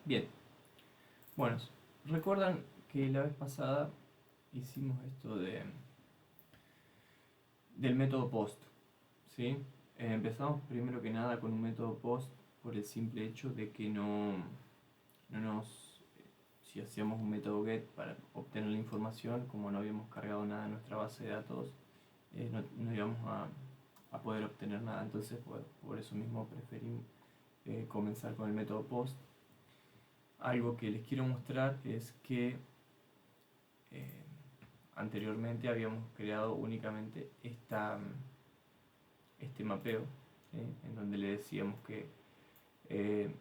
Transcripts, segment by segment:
Bien, bueno, recuerdan que la vez pasada hicimos esto del método POST, ¿sí? Empezamos primero que nada con un método POST por el simple hecho de que no nos... Si hacíamos un método GET para obtener la información, como no habíamos cargado nada en nuestra base de datos, no íbamos a poder obtener nada. Entonces, por eso mismo preferimos comenzar con el método POST. Algo que les quiero mostrar es que eh, anteriormente habíamos creado únicamente este mapeo, ¿sí? En donde le decíamos que eh,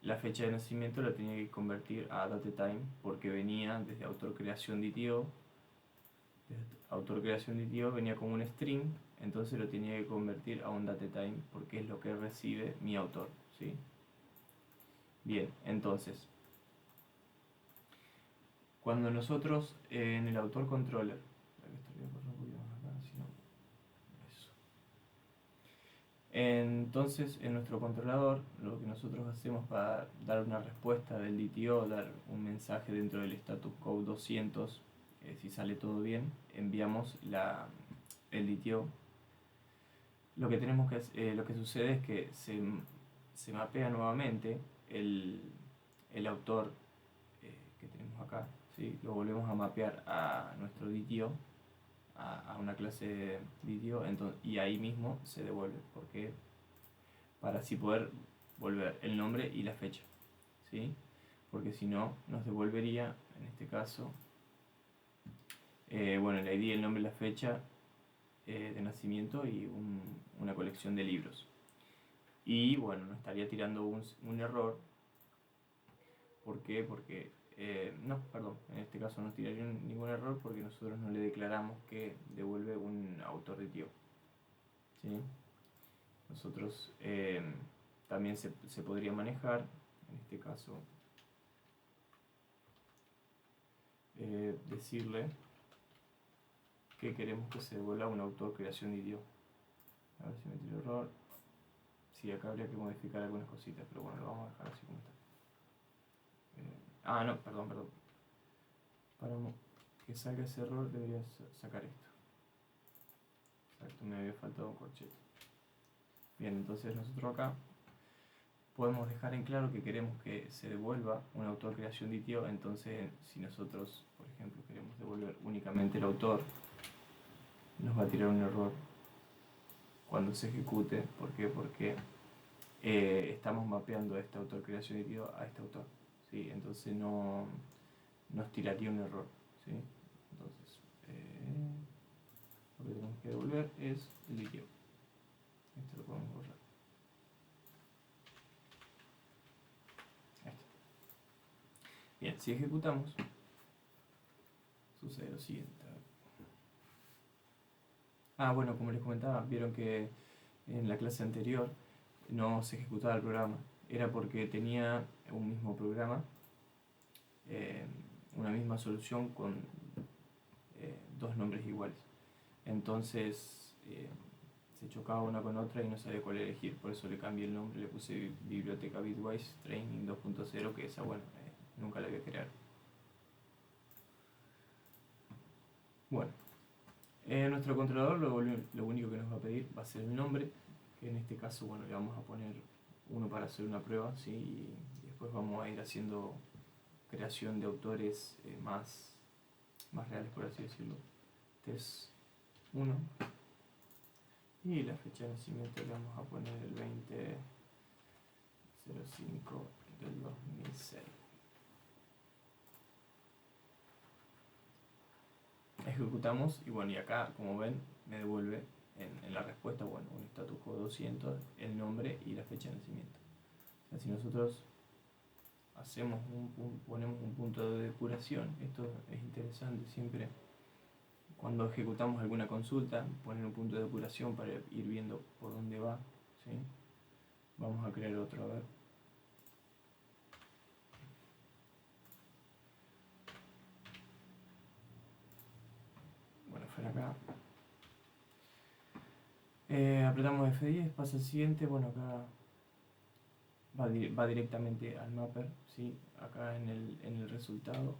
la fecha de nacimiento la tenía que convertir a datetime porque venía desde autor creación DTO. Desde autor creación DTO venía como un string, entonces lo tenía que convertir a un datetime porque es lo que recibe mi autor, ¿sí? Bien, entonces cuando nosotros en el autor controller, eso. Entonces, en nuestro controlador, lo que nosotros hacemos para dar una respuesta del DTO, dar un mensaje dentro del status code 200, si sale todo bien, enviamos el DTO. Lo que sucede es que se mapea nuevamente el autor que tenemos acá, ¿sí? Lo volvemos a mapear a nuestro DTO, a una clase DTO, y ahí mismo se devuelve, porque para así poder volver el nombre y la fecha, ¿sí? Porque si no, nos devolvería, en este caso, bueno, el ID, el nombre y la fecha de nacimiento y una colección de libros. Y bueno, nos estaría tirando un error. ¿Por qué? Porque, no, perdón, en este caso no tiraría ningún error porque nosotros no le declaramos que devuelve un autor de tío, ¿sí? Nosotros también se podría manejar, en este caso, decirle que queremos que se devuelva un autor creación de idioma. A ver si me tiro error. Sí, acá habría que modificar algunas cositas, pero bueno, lo vamos a dejar así como está. No, perdón. Para que salga ese error debería sacar esto. Exacto, me había faltado un corchete. Bien, entonces nosotros acá podemos dejar en claro que queremos que se devuelva un autor creación DTO. Entonces, si nosotros, por ejemplo, queremos devolver únicamente el autor, nos va a tirar un error cuando se ejecute. ¿Por qué? Porque estamos mapeando a este autor creación DTO a este autor, ¿sí? Entonces no nos tiraría un error, ¿sí? Entonces, lo que tenemos que devolver es el DTO. Esto lo podemos borrar. Esto. Bien, si ejecutamos, sucede lo siguiente. Bueno, como les comentaba, vieron que en la clase anterior no se ejecutaba el programa. Era porque tenía un mismo programa, eh, una misma solución con dos nombres iguales. Entonces se chocaba una con otra y no sabía cuál elegir. Por eso le cambié el nombre, le puse biblioteca Bitwise Training 2.0, que esa, bueno, nunca la voy a crear. Bueno, nuestro controlador lo único que nos va a pedir va a ser el nombre, que en este caso, bueno, le vamos a poner uno para hacer una prueba, ¿sí? Y después vamos a ir haciendo creación de autores más reales, por así decirlo. Este es uno. Y la fecha de nacimiento le vamos a poner el 2005 del 2006. Ejecutamos y bueno, y acá como ven me devuelve en la respuesta, bueno, un status code 200, el nombre y la fecha de nacimiento. O sea, si nosotros ponemos un punto de depuración, esto es interesante siempre cuando ejecutamos alguna consulta, poner un punto de depuración para ir viendo por dónde va, ¿sí? Vamos a crear otro, a ver. Bueno, fuera acá. Apretamos F10, pasa al siguiente, bueno, acá va directamente al mapper, ¿sí? Acá en el resultado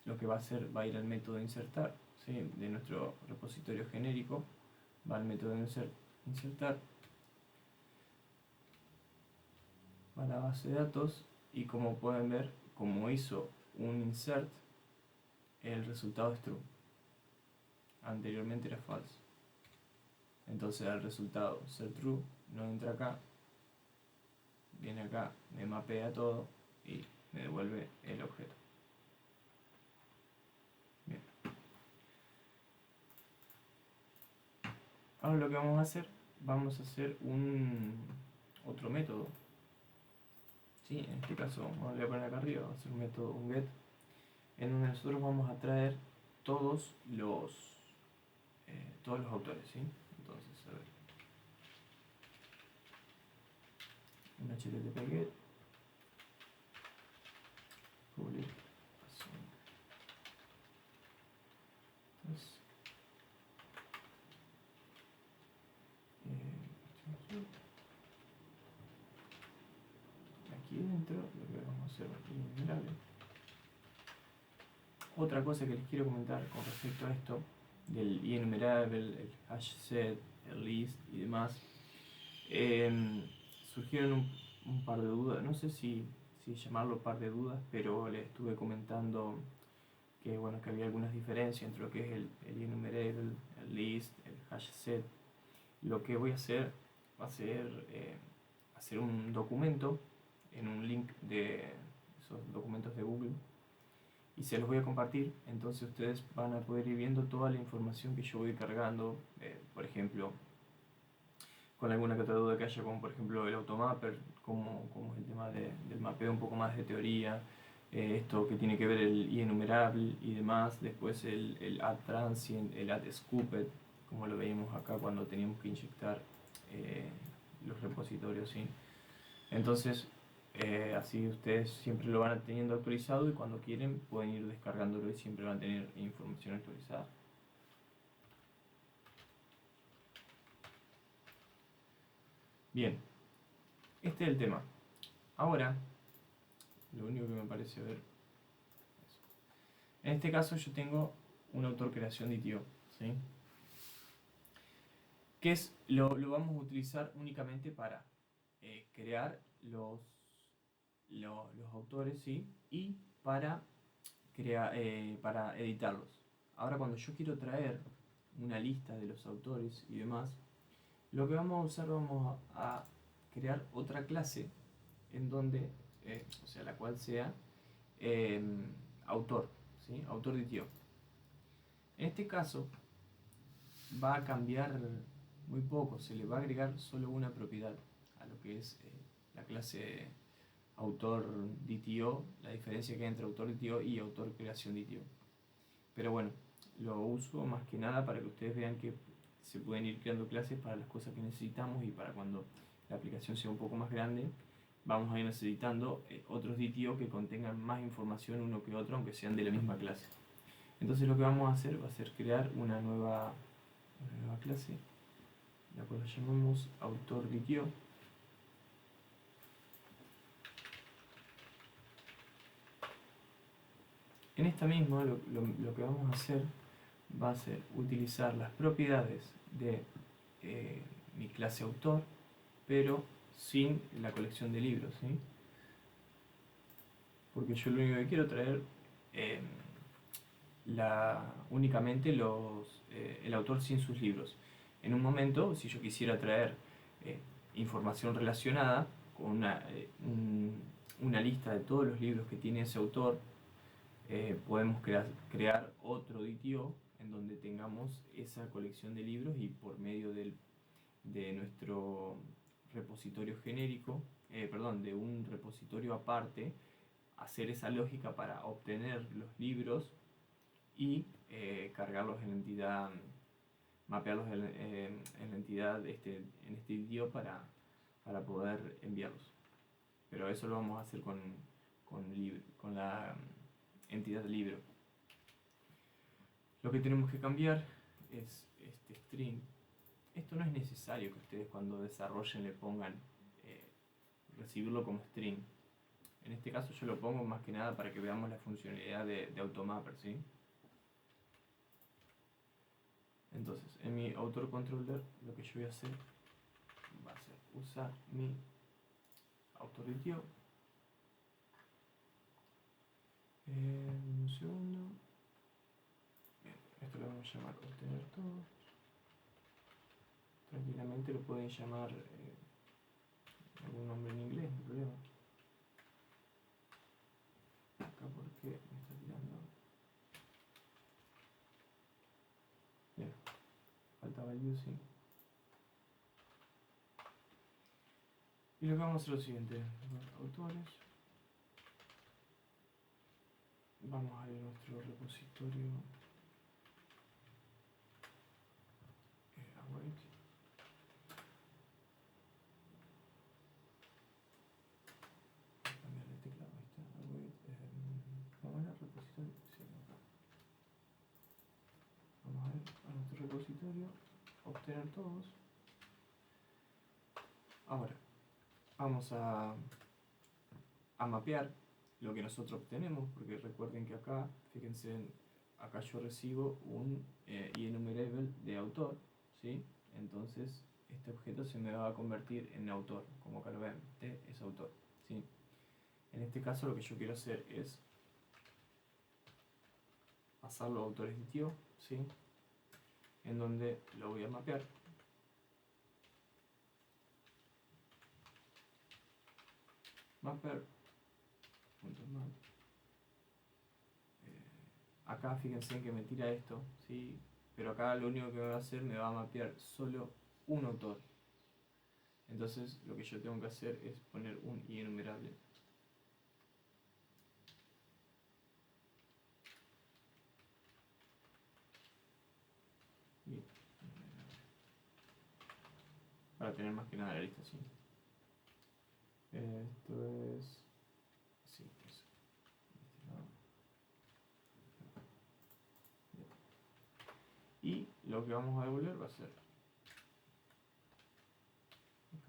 lo que va a hacer, va a ir al método insertar, ¿sí? De nuestro repositorio genérico, va al método insertar, va a la base de datos y como pueden ver, como hizo un insert, el resultado es true. Anteriormente era false. Entonces al resultado ser true, no entra acá, viene acá, me mapea todo y me devuelve el objeto. Bien. Ahora lo que vamos a hacer otro método. ¿Sí? En este caso, voy a poner acá arriba, vamos a hacer un método, un get, en donde nosotros vamos a traer todos los autores, ¿sí? Entonces, a ver, un http get public entonces, aquí dentro lo que vamos a hacer es enumerable. Otra cosa que les quiero comentar con respecto a esto del enumerable, el hash set, el list y demás, surgieron un par de dudas, no sé si llamarlo par de dudas, pero les estuve comentando que, bueno, que había algunas diferencias entre lo que es el enumerable, el list, el hash set. Lo que voy a hacer va a ser hacer un documento en un link de esos documentos de Google y se los voy a compartir. Entonces ustedes van a poder ir viendo toda la información que yo voy cargando, por ejemplo, con alguna que otra duda que haya, como por ejemplo el automapper, como es el tema del mapeo, un poco más de teoría, esto que tiene que ver el enumerable y demás, después el add transient, el add scooped, como lo veíamos acá cuando teníamos que inyectar los repositorios, ¿sí? Entonces, así ustedes siempre lo van teniendo actualizado y cuando quieren pueden ir descargándolo y siempre van a tener información actualizada. Bien, este es el tema. Ahora, lo único que me parece ver es, en este caso yo tengo un autor creación de ITO, ¿sí? Que lo vamos a utilizar únicamente para crear los autores, ¿sí? Y para editarlos. Ahora cuando yo quiero traer una lista de los autores y demás, lo que vamos a crear otra clase en donde, o sea, la cual sea autor, ¿sí? Autor de tío. En este caso va a cambiar muy poco, se le va a agregar solo una propiedad a lo que es la clase autor DTO, la diferencia que hay entre autor DTO y autor creación DTO. Pero bueno, lo uso más que nada para que ustedes vean que se pueden ir creando clases para las cosas que necesitamos y para cuando la aplicación sea un poco más grande, vamos a ir necesitando otros DTO que contengan más información uno que otro, aunque sean de la misma clase. Entonces lo que vamos a hacer va a ser crear una nueva clase, la cual llamamos autor DTO. En esta misma lo que vamos a hacer va a ser utilizar las propiedades de mi clase autor, pero sin la colección de libros, ¿sí? Porque yo lo único que quiero traer únicamente el autor sin sus libros. En un momento, si yo quisiera traer información relacionada con una lista de todos los libros que tiene ese autor, podemos crear otro DTO en donde tengamos esa colección de libros y por medio de nuestro repositorio genérico, de un repositorio aparte, hacer esa lógica para obtener los libros y cargarlos en la entidad, mapearlos en la entidad, en este DTO para poder enviarlos. Pero eso lo vamos a hacer con la entidad de libro. Lo que tenemos que cambiar es este string. Esto no es necesario que ustedes cuando desarrollen le pongan recibirlo como string. En este caso yo lo pongo más que nada para que veamos la funcionalidad de automapper, ¿sí? Entonces, en mi autor controller lo que yo voy a hacer va a ser usar mi autorritio. Un segundo. Bien, esto lo vamos a llamar obtener todo. Tranquilamente lo pueden llamar algún nombre en inglés, no hay problema. Acá porque me está tirando. Bien, faltaba el using. Y lo que vamos a hacer es lo siguiente: autores. Vamos a ir a nuestro repositorio. Await. Cambiar el teclado, ahí está. Await. Vamos a ir al repositorio. Sí, acá. Vamos a ir a nuestro repositorio. Obtener todos. Ahora, vamos a mapear lo que nosotros obtenemos, porque recuerden que acá, fíjense, acá yo recibo un enumerable de autor, ¿sí? Entonces este objeto se me va a convertir en autor, como acá lo ven, T es autor, ¿sí? En este caso lo que yo quiero hacer es pasarlo a autor editio, ¿sí? En donde lo voy a mapear. Mapper. Map. Acá fíjense que me tira esto, ¿sí? Pero acá lo único que me va a hacer, me va a mapear solo un autor. Entonces lo que yo tengo que hacer es poner un enumerable. Para tener más que nada la lista, ¿sí? Esto es... Sí, eso. Y lo que vamos a devolver va a ser... Ok.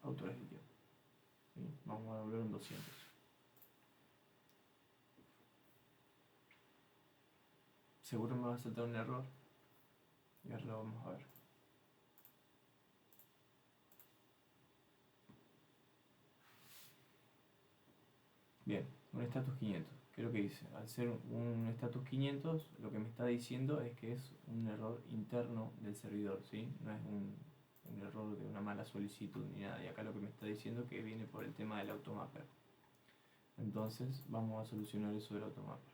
Autor editio. ¿Sí? Vamos a devolver un 200. Seguro me va a saltar un error. Y ahora lo vamos a ver. Bien, un status 500. ¿Qué es lo que dice? Al ser un status 500, lo que me está diciendo es que es un error interno del servidor, ¿sí? No es un error de una mala solicitud ni nada. Y acá lo que me está diciendo es que viene por el tema del automapper. Entonces vamos a solucionar eso del automapper.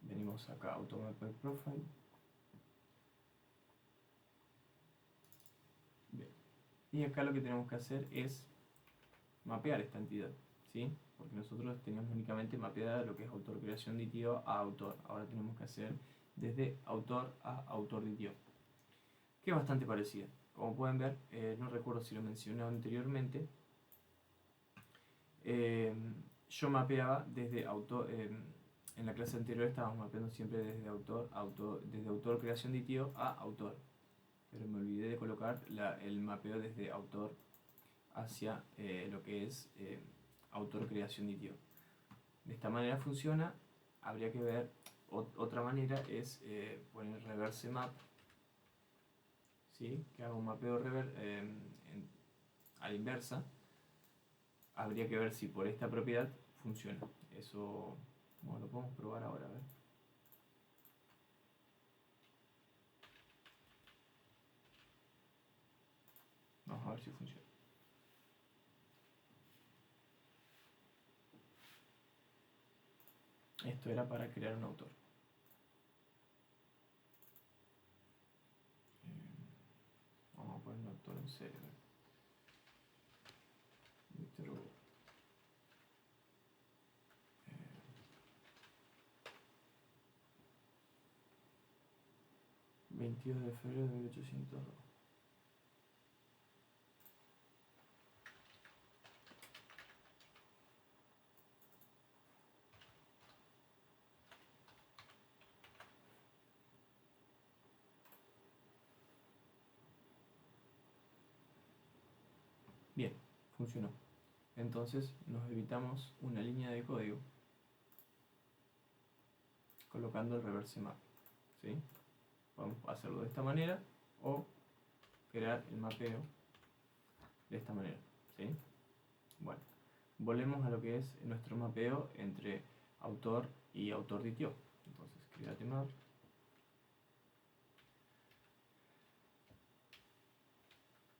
Venimos acá, automapper profile. Bien. Y acá lo que tenemos que hacer es mapear esta entidad, ¿sí? Porque nosotros teníamos únicamente mapeada lo que es autor creación DTO a autor. Ahora tenemos que hacer desde autor a autor DTO, que es bastante parecida. Como pueden ver, no recuerdo si lo mencioné anteriormente, yo mapeaba desde autor, en la clase anterior estábamos mapeando siempre desde autor creación DTO a autor, pero me olvidé de colocar el mapeo desde autor hacia lo que es autor creación DTO. De esta manera funciona. Habría que ver otra manera, es poner reverse map, ¿sí? Que haga un mapeo a la inversa. Habría que ver si por esta propiedad funciona. Eso, bueno, lo podemos probar ahora, a ver. Vamos a ver si funciona. Esto era para crear un autor. Vamos a poner un autor en serio. Mr. 22 de febrero de 1802. Bien, funcionó. Entonces nos evitamos una línea de código colocando el reverse map, ¿sí? Podemos hacerlo de esta manera o crear el mapeo de esta manera, ¿sí? Bueno, volvemos a lo que es nuestro mapeo entre autor y autor DTO. Entonces, create map.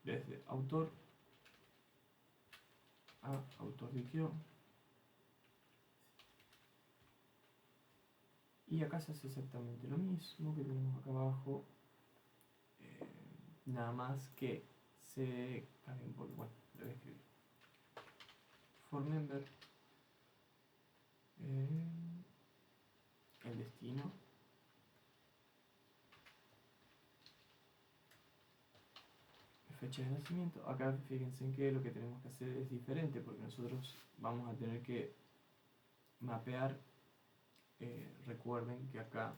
Desde autor a autor DTO. Y acá se hace exactamente lo mismo que tenemos acá abajo. Nada más que se cambia un poco. Bueno, lo voy a escribir. For member. El destino. Fecha de nacimiento. Acá fíjense en que lo que tenemos que hacer es diferente porque nosotros vamos a tener que mapear. Recuerden que acá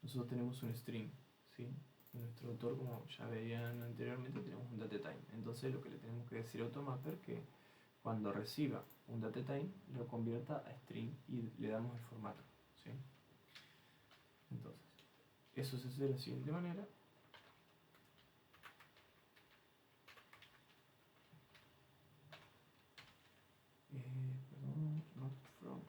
nosotros tenemos un string, ¿sí? En nuestro autor, como ya veían anteriormente, tenemos un datetime. Entonces lo que le tenemos que decir a AutoMapper que cuando reciba un datetime lo convierta a string y le damos el formato, ¿sí? Entonces, eso se hace de la siguiente manera. Perdón, not from.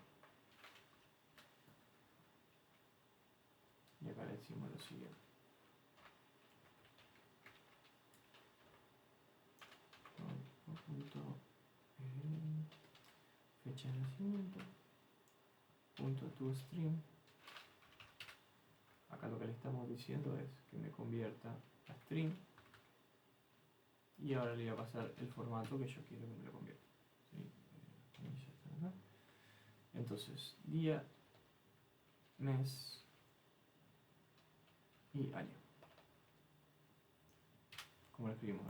Y acá le decimos lo siguiente. Punto, fecha de nacimiento, punto toString. Acá lo que le estamos diciendo es que me convierta a string y ahora le voy a pasar el formato que yo quiero que me lo convierta, ¿sí? Ya está acá. Entonces, día, mes y año. ¿Cómo lo escribimos?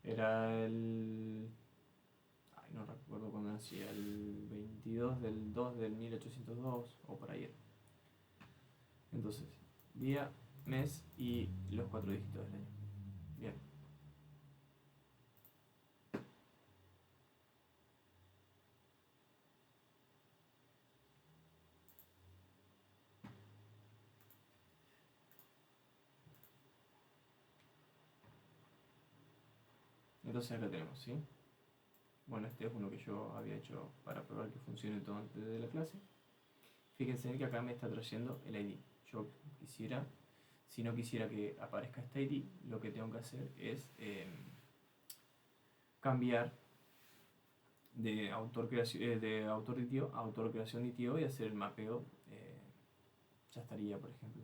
Era el... Ay, no recuerdo cuándo nacía, el 22 del 2 del 1802 o por ahí. Entonces, día, mes y los 4 dígitos del año. Bien. Entonces acá tenemos, ¿sí? Bueno, este es uno que yo había hecho para probar que funcione todo antes de la clase. Fíjense que acá me está trayendo el ID. Yo quisiera, si no quisiera que aparezca este ID, lo que tengo que hacer es cambiar de autor DTO a autor creación DTO y hacer el mapeo. Ya estaría, por ejemplo,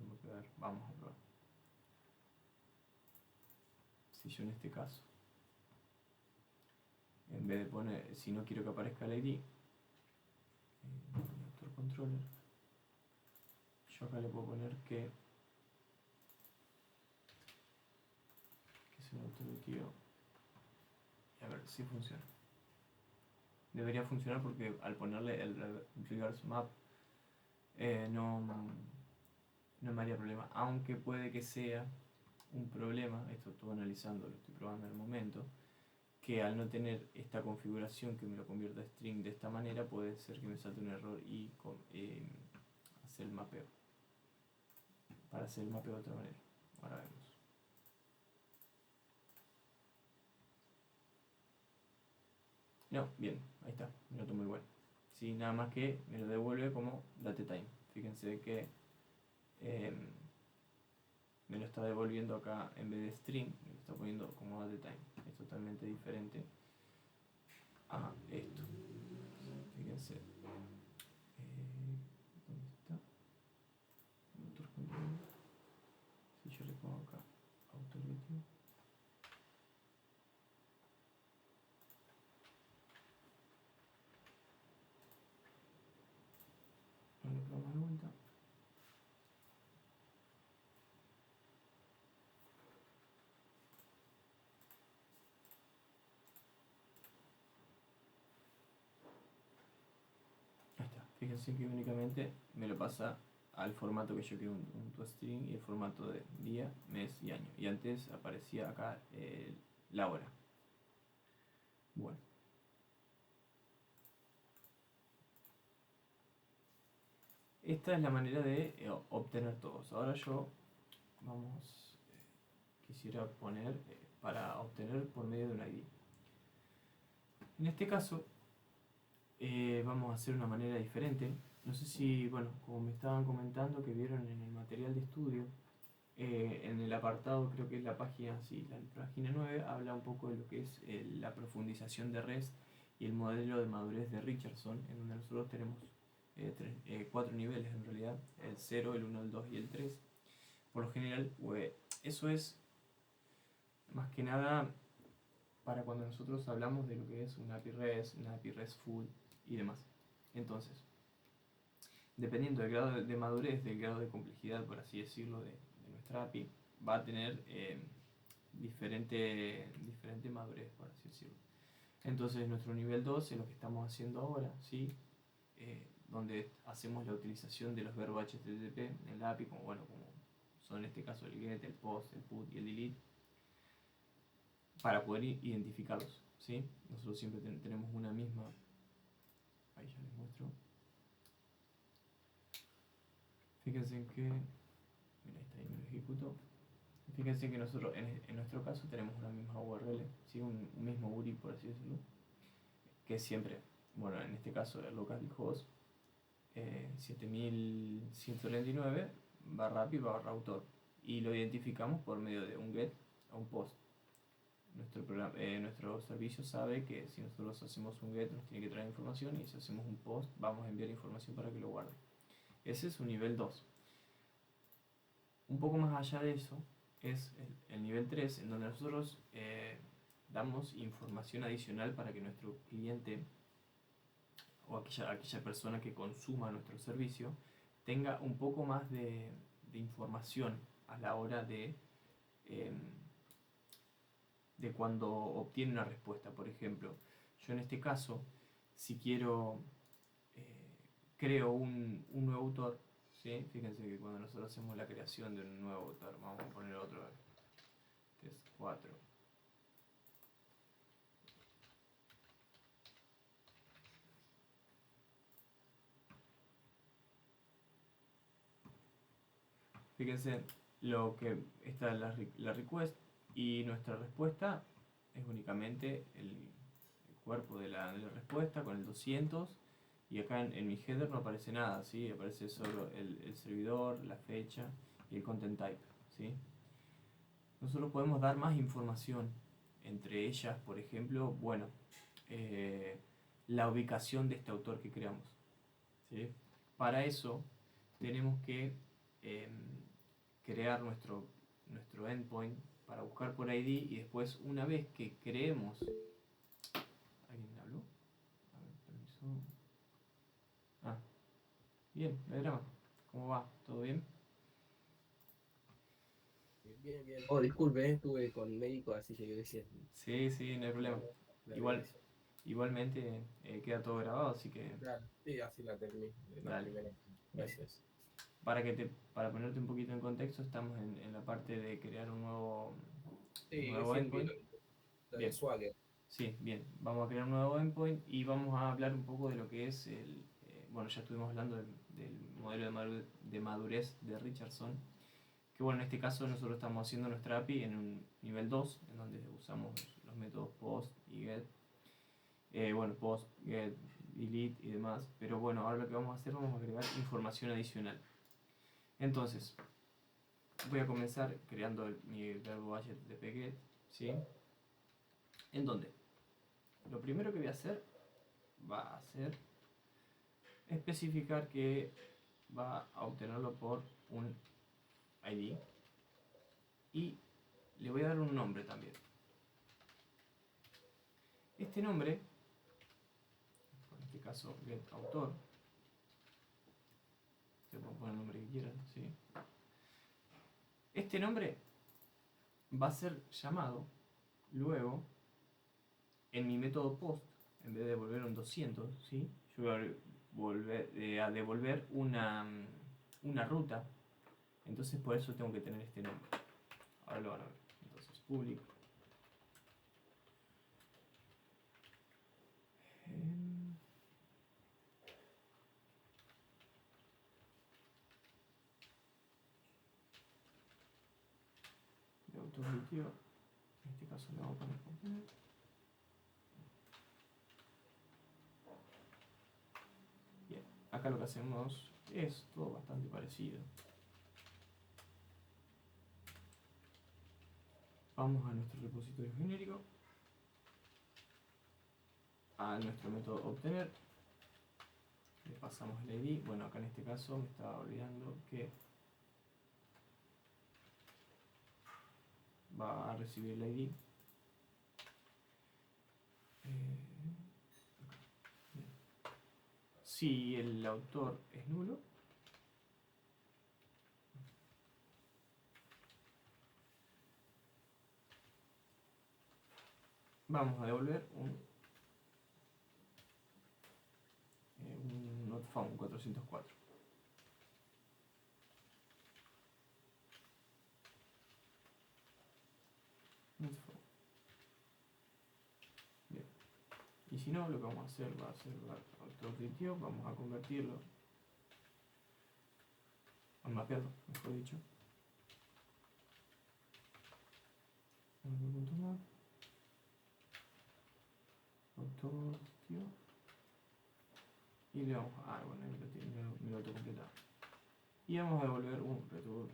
vamos a probar. Si yo en este caso, en vez de poner, si no quiero que aparezca el ID, autor controller, yo acá le puedo poner que es el autor DTO y a ver si funciona. Debería funcionar porque al ponerle el reverse map no me haría problema, aunque puede que sea un problema, esto estoy analizando, lo estoy probando en el momento, que al no tener esta configuración que me lo convierta a string de esta manera, puede ser que me salte un error y hacer el mapeo. Para hacer el mapeo de otra manera. Ahora vemos. No, bien, ahí está, me lo tomo igual. Sí, nada más que me lo devuelve como datetime. Fíjense que me lo está devolviendo acá en vez de string, me lo está poniendo como datetime. Es totalmente diferente a esto. Fíjense. ¿Dónde está? Autor control. Si yo le pongo acá autor DTO. Lo probamos de vuelta. Ahí está. Fíjense que únicamente me lo pasa al formato que yo quiero, un toString y el formato de día, mes y año. Y antes aparecía acá la hora. Bueno, esta es la manera de obtener todos. Ahora yo quisiera poner para obtener por medio de un ID. En este caso vamos a hacer una manera diferente. No sé si, bueno, como me estaban comentando que vieron en el material de estudio, en el apartado, creo que es la página, sí, la página 9, habla un poco de lo que es la profundización de REST y el modelo de madurez de Richardson, en donde nosotros tenemos 4 niveles en realidad, el 0, el 1, el 2 y el 3. Por lo general, eso es más que nada para cuando nosotros hablamos de lo que es una API REST, una API RESTful y demás. Entonces, dependiendo del grado de madurez, del grado de complejidad, por así decirlo, de nuestra API, va a tener diferente madurez, por así decirlo. Entonces, nuestro nivel 2 es lo que estamos haciendo ahora, ¿sí? Donde hacemos la utilización de los verbos HTTP en la API, como son en este caso el GET, el POST, el PUT y el DELETE, para poder identificarlos, ¿sí? Nosotros siempre tenemos una misma. Ahí ya les muestro. Fíjense que. Mira, ahí está, ahí me lo ejecuto. Fíjense que nosotros, en nuestro caso, tenemos una misma URL, ¿sí? un mismo URI, por así decirlo, que es siempre, bueno, en este caso, el localhost 7139 barra API barra autor, y lo identificamos por medio de un GET o un POST. Nuestro servicio sabe que si nosotros hacemos un GET nos tiene que traer información, y si hacemos un POST vamos a enviar información para que lo guarde. Ese es un nivel 2. Un poco más allá de eso es el nivel 3, en donde nosotros damos información adicional para que nuestro cliente o aquella persona que consuma nuestro servicio tenga un poco más de información a la hora de cuando obtiene una respuesta. Por ejemplo, yo en este caso, si quiero, creo un nuevo autor, ¿sí? Fíjense que cuando nosotros hacemos la creación de un nuevo autor, vamos a poner otro, test 4. Fíjense lo que está la request, y nuestra respuesta es únicamente el cuerpo de la respuesta con el 200, y acá en mi header no aparece nada, ¿sí? Aparece solo el servidor, la fecha y el content type, ¿sí? Nosotros podemos dar más información, entre ellas, por ejemplo, bueno, la ubicación de este autor que creamos, ¿sí? Para eso tenemos que crear nuestro endpoint para buscar por ID, y después, una vez que creemos. ¿Alguien me habló? A ver, permiso. Ah, bien, no hay drama. ¿Cómo va? ¿Todo bien? Bien, bien. Oh, disculpe, estuve con médico, así que decía. Sí, sí, no hay problema. La Igual, revelación. igualmente queda todo grabado, así que Claro, sí, así la terminé, la dale. primera. Bien. Gracias. Para ponerte un poquito en contexto, estamos en la parte de crear un Sí, nuevo recién vi endpoint. lo del Bien, Swagger. sí, bien. Vamos a crear un nuevo endpoint y vamos a hablar un poco de lo que es bueno, ya estuvimos hablando del modelo de madurez de Richardson, que bueno, en este caso nosotros estamos haciendo nuestra API en un nivel 2, en donde usamos los métodos POST y GET, bueno, POST, GET, delete y demás, pero bueno, ahora lo que vamos a hacer, vamos a agregar información adicional. Entonces, voy a comenzar creando mi verbo HTTP GET, ¿sí? En donde lo primero que voy a hacer va a ser especificar que va a obtenerlo por un ID, y le voy a dar un nombre también. Este nombre, en este caso getAutor, se pueden poner el nombre que quieran, ¿sí? Este nombre va a ser llamado luego en mi método post. En vez de devolver un 200, ¿sí? Yo voy a devolver una ruta. Entonces por eso tengo que tener este nombre. Ahora lo van a ver. Entonces public autoobjetivo. En este caso le vamos a poner obtener. Bien, acá lo que hacemos es todo bastante parecido. Vamos a nuestro repositorio genérico, a nuestro método obtener, le pasamos el ID. Bueno, acá en este caso me estaba olvidando que va a recibir el ID. Si el autor es nulo, vamos a devolver un not found 404. Not found. Bien. Y si no, lo que vamos a hacer va a ser otro objetivo, vamos a convertirlo, a mapearlo, mejor dicho. Map, autor objetivo. Y le vamos a. Bueno, me lo autocompletaba. Y vamos a devolver un return.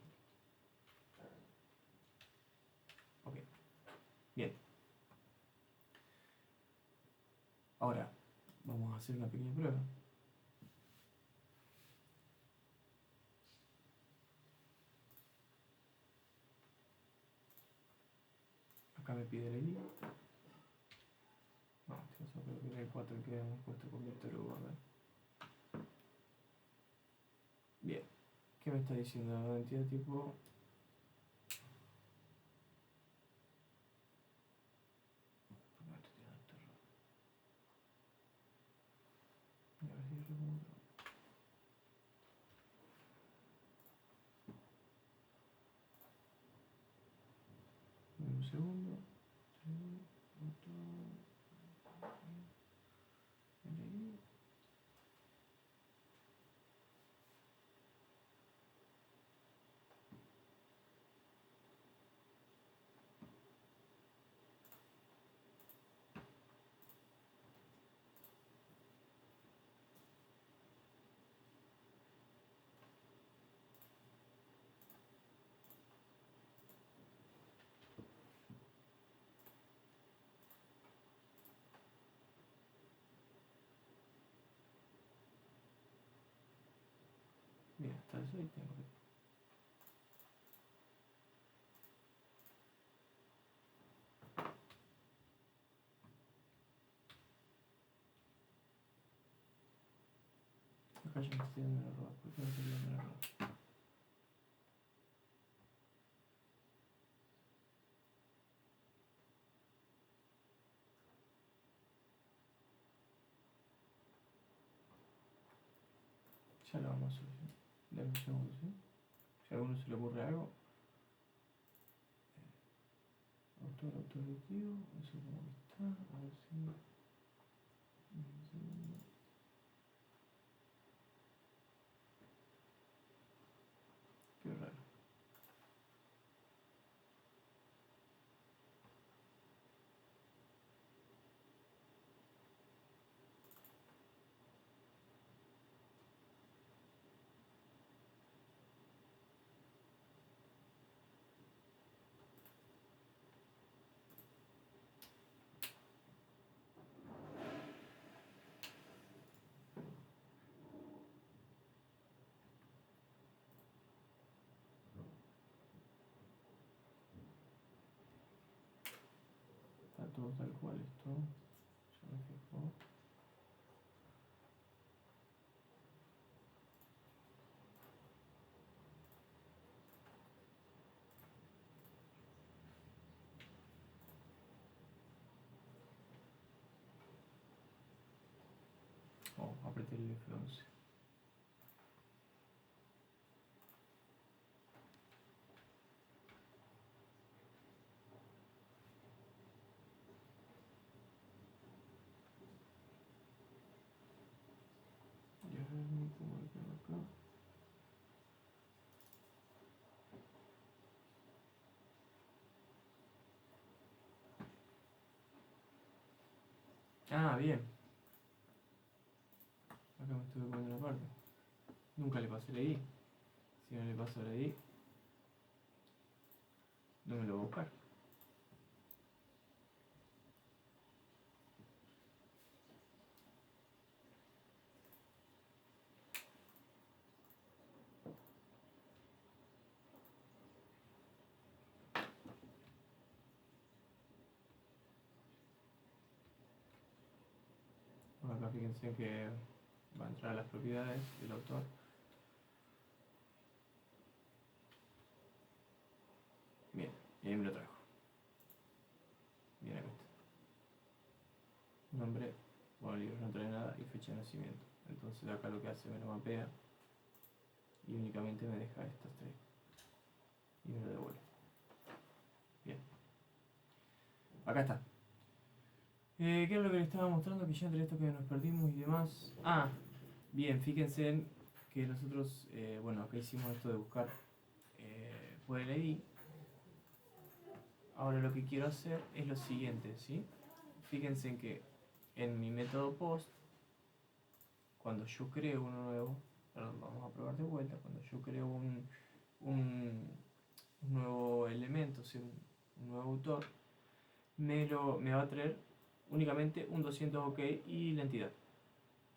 Ok. Bien. Ahora, vamos a hacer una pequeña prueba. Acá me pide el ID. No, este caso creo que era el 4 que habíamos puesto convierter guardar. Bien. ¿Qué me está diciendo la entidad tipo? Un segundo. Bien, hasta eso ahí tengo que. Acá ya me estoy dando el error. ¿Por qué me estoy dando el error? Ya lo vamos a solucionar. Dame un segundo, ¿sí? Si a alguno se le ocurre algo. Autor objetivo. Eso como que está. A ver si. Un segundo. Qué raro. Está todo tal cual esto. Ya me fijo. Oh, apreté el F11. Ya me pongo acá. Ah, bien. Acá me estuve comiendo una parte. Nunca le pasé la ID. Si no le paso la ID, no me lo voy a buscar. Bueno, acá fíjense que va a entrar a las propiedades del autor. Bien, y ahí me lo trajo. Bien, acá está. Nombre, bueno, el libro no trae nada y fecha de nacimiento. Entonces acá lo que hace me lo mapea y únicamente me deja estas tres y me lo devuelve. Bien, acá está. ¿Qué es lo que les estaba mostrando? Que ya entre esto que nos perdimos y demás. Ah, bien, fíjense en que nosotros, bueno, acá hicimos esto de buscar por el ID. Ahora lo que quiero hacer es lo siguiente, ¿sí? Fíjense en que en mi método post, cuando yo creo uno nuevo, perdón, vamos a probar de vuelta, cuando yo creo un nuevo elemento, o sea, un nuevo autor, me va a traer únicamente un 200 OK y la entidad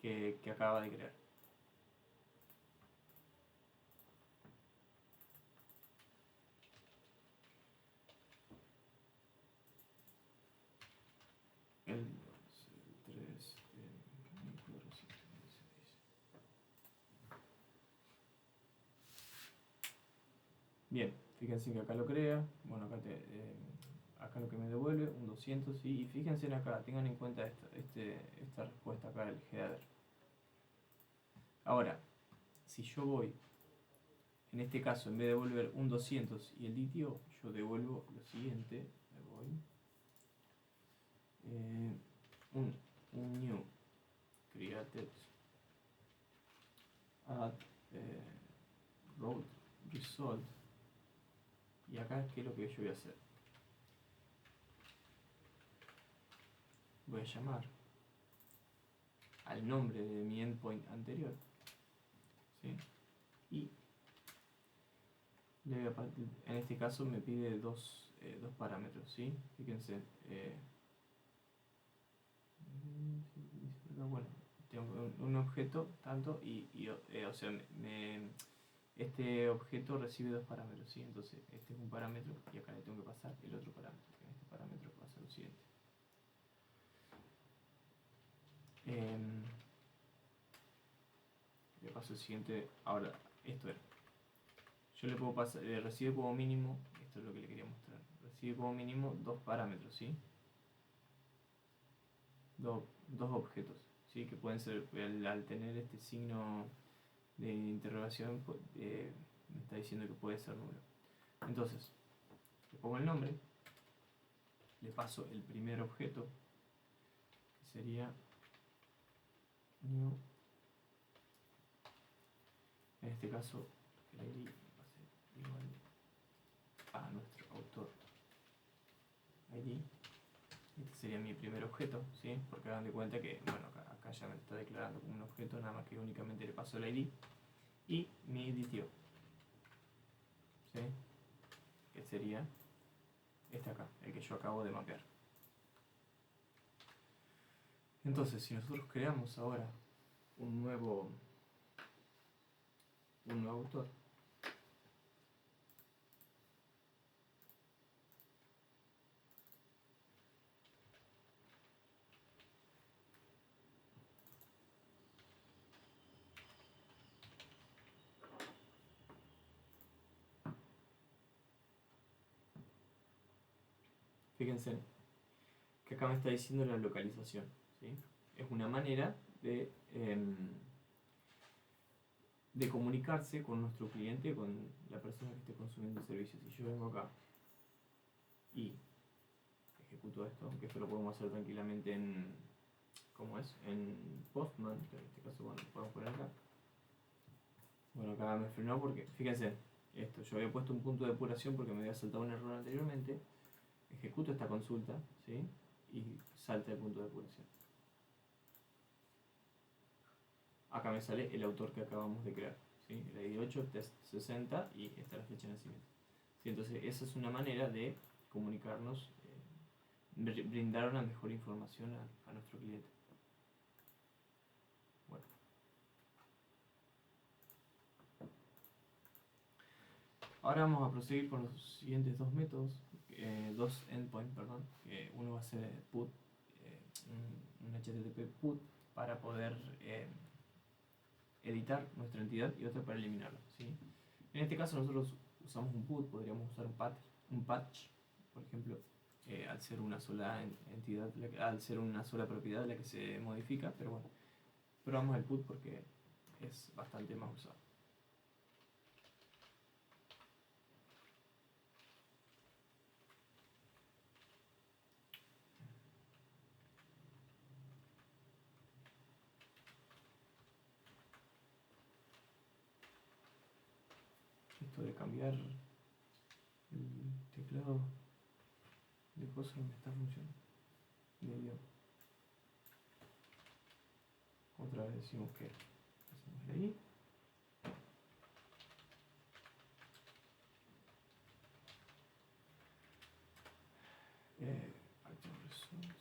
que acaba de crear. El 2, el 3, el 1416. Bien, fíjense que acá lo crea. Bueno, acá lo que me devuelve, un 200, ¿sí? Y fíjense en acá, tengan en cuenta esta respuesta acá del header. Ahora, si yo voy, en este caso, en vez de devolver un 200 y el litio, yo devuelvo lo siguiente, me voy, un new created add road result, y acá qué es lo que yo voy a hacer. Voy a llamar al nombre de mi endpoint anterior, ¿sí? Y en este caso me pide dos parámetros, ¿sí? Fíjense, bueno, tengo un objeto tanto o sea, este objeto recibe dos parámetros, ¿sí? Entonces este es un parámetro y acá le tengo que pasar el otro parámetro. En este parámetro pasa lo siguiente. Le paso el siguiente. Ahora, esto era. Yo le puedo pasar, recibe como mínimo, esto es lo que le quería mostrar, recibe como mínimo dos parámetros, ¿sí? Dos objetos, ¿sí? Que pueden ser, al tener este signo de interrogación, me está diciendo que puede ser número. Entonces, le pongo el nombre, le paso el primer objeto, que sería new, en este caso el ID va a ser igual a nuestro autor ID. Este sería mi primer objeto, ¿sí? Porque hagan de cuenta que, bueno, acá ya me está declarando como un objeto, nada más que únicamente le paso el ID y mi DTO, ¿sí? Que sería este acá, el que yo acabo de mapear. Entonces, si nosotros creamos ahora un nuevo autor, fíjense que acá me está diciendo la localización, ¿sí? Es una manera de comunicarse con nuestro cliente, con la persona que esté consumiendo el servicio. Si yo vengo acá y ejecuto esto, aunque esto lo podemos hacer tranquilamente en, ¿cómo es? En Postman, que en este caso, bueno, podemos poner acá. Bueno, acá me frenó porque, fíjense, esto, yo había puesto un punto de depuración porque me había saltado un error anteriormente. Ejecuto esta consulta, ¿sí? Y salta el punto de depuración. acá me sale el autor que acabamos de crear, ¿sí? El ID 8, test 60 y esta es la fecha de nacimiento. ¿Sí? Entonces esa es una manera de comunicarnos, brindar una mejor información a nuestro cliente. Bueno. Ahora vamos a proseguir con los siguientes dos métodos, dos endpoints, perdón. Uno va a ser put, un HTTP put para poder editar nuestra entidad y otro para eliminarla, ¿sí? En este caso nosotros usamos un put, podríamos usar un patch, por ejemplo, al ser una sola entidad, al ser una sola propiedad la que se modifica, pero bueno, probamos el put porque es bastante más usado. Esto de cambiar el teclado de cosas no me está funcionando. De idioma. Otra vez decimos que hacemos ahí. Item result.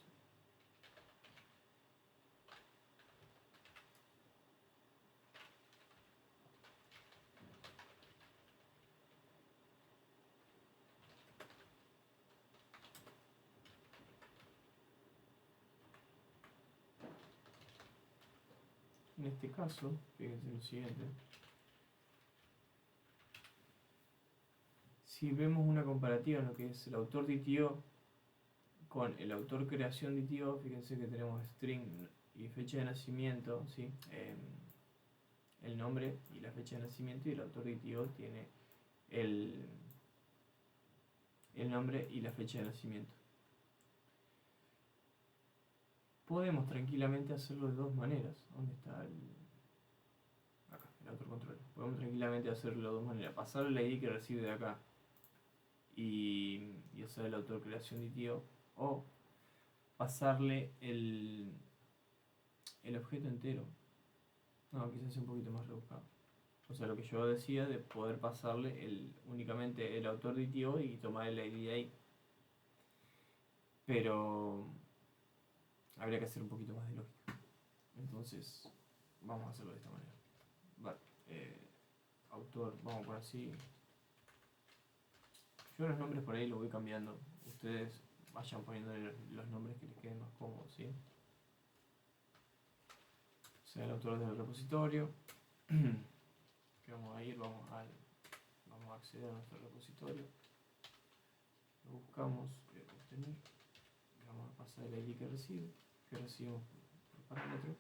En este caso, fíjense lo siguiente. Si vemos una comparativa en lo que es el autor DTO con el autor creación DTO, fíjense que tenemos string y fecha de nacimiento, ¿sí? El nombre y la fecha de nacimiento, y el autor DTO tiene el nombre y la fecha de nacimiento. Podemos tranquilamente hacerlo de dos maneras. ¿Dónde está acá, el autor control? Podemos tranquilamente hacerlo de dos maneras. Pasarle el ID que recibe de acá y hacer el autor creación DTO, o pasarle el objeto entero. No, quizás sea un poquito más rebuscado. O sea, lo que yo decía de poder pasarle únicamente el autor DTO y tomar el ID de ahí. Pero habría que hacer un poquito más de lógica. Entonces, vamos a hacerlo de esta manera. Vale, autor, vamos por así. Yo los nombres por ahí los voy cambiando. Ustedes vayan poniendo los nombres que les queden más cómodos, ¿sí? O sea, el autor del repositorio. Que vamos a ir, vamos a acceder a nuestro repositorio. Lo buscamos, obtener. Vamos a pasar el ID que recibimos por parámetro.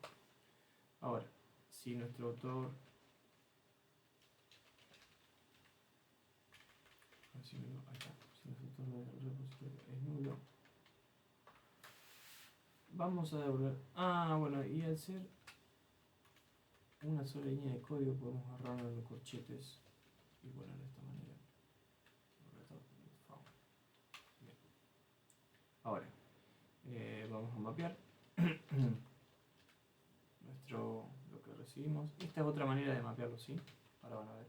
Ahora, si nuestro autor, si nuestro autor del repositorio es nulo, vamos a devolver. Bueno, y al ser una sola línea de código podemos agarrarlo en los corchetes y poner de esta manera. Bien. Ahora, vamos a mapear lo que recibimos. Esta es otra manera de mapearlo, ¿sí? Ahora van a ver.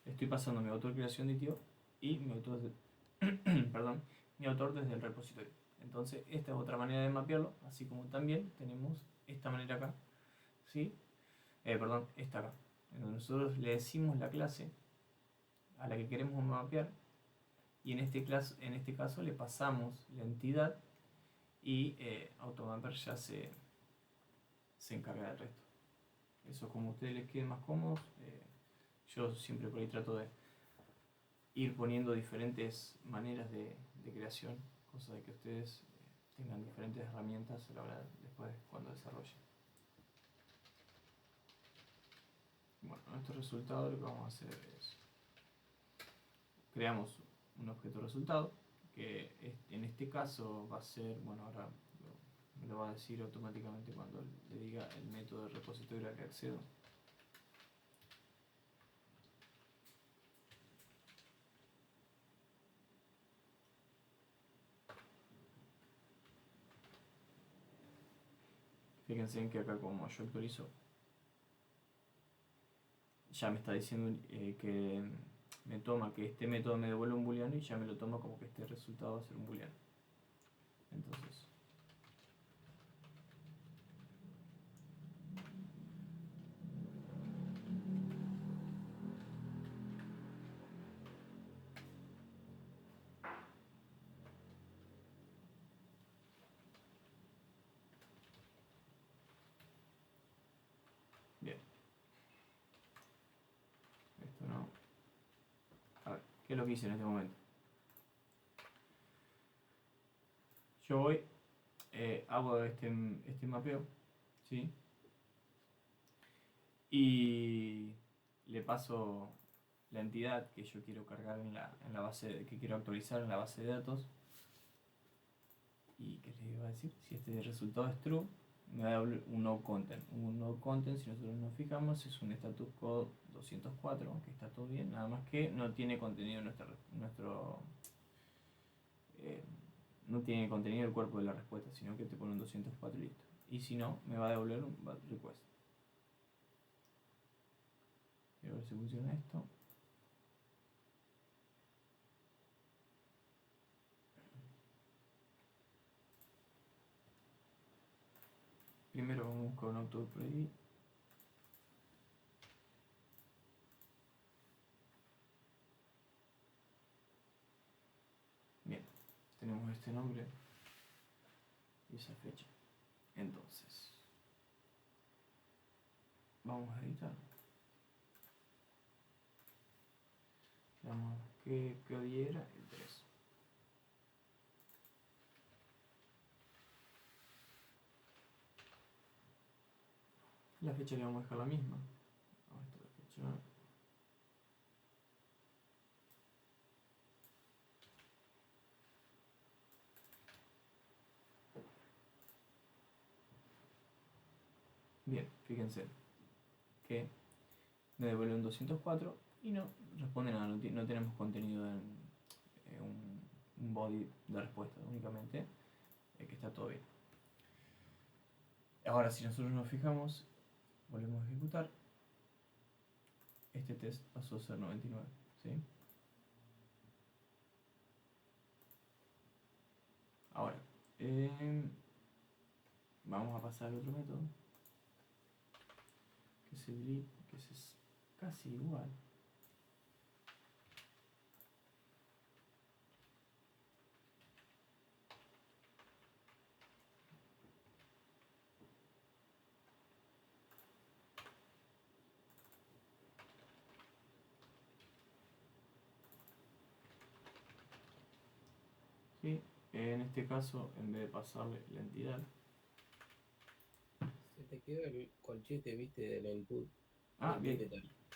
Estoy pasando mi autor creación de tío y mi autor mi autor desde el repositorio. Entonces esta es otra manera de mapearlo, así como también tenemos esta manera acá, ¿sí? Esta acá, en donde nosotros le decimos la clase a la que queremos mapear, y en este caso le pasamos la entidad y Automapper ya se encarga del resto. Eso como a ustedes les quede más cómodo. Yo siempre por ahí trato de ir poniendo diferentes maneras de creación, cosa de que ustedes tengan diferentes herramientas a la hora después cuando desarrollen. Bueno, nuestro resultado lo que vamos a hacer es creamos un objeto resultado, que en este caso va a ser, bueno, ahora me lo va a decir automáticamente cuando le diga el método de repositorio al que accedo. Fíjense en que acá como yo actualizo, ya me está diciendo que me toma que este método me devuelve un booleano y ya me lo toma como que este resultado va a ser un booleano. Entonces, bien, esto no. A ver, ¿qué es lo que hice en este momento? Yo voy, hago este mapeo, ¿sí? Y le paso la entidad que yo quiero cargar en la base, que quiero actualizar en la base de datos. ¿Y qué les iba a decir? Si este resultado es true, me va a dar un no content. Un no content, si nosotros nos fijamos, es un status code 204, que está todo bien, nada más que no tiene contenido eh, no tiene contenido el cuerpo de la respuesta, sino que te pone un 204 y listo. Y si no, me va a devolver un bad request. Quiero ver si funciona esto. Primero vamos a buscar un auto por ahí. Bien, tenemos este nombre y esa fecha. Entonces, vamos a editar. Veamos qué día era, el 3. La fecha le vamos a dejar la misma. Vamos a esta fecha. Bien, fíjense que me devuelve un 204 y no responde nada, no tenemos contenido en un body de respuesta, únicamente que está todo bien. Ahora, si nosotros nos fijamos, volvemos a ejecutar, este test pasó a ser 99, ¿sí? Ahora, vamos a pasar al otro método, que es el delete, que es casi igual. ¿Sí? En este caso, en vez de pasarle la entidad, Se te quedó el colchete, viste, del input. ah, bien,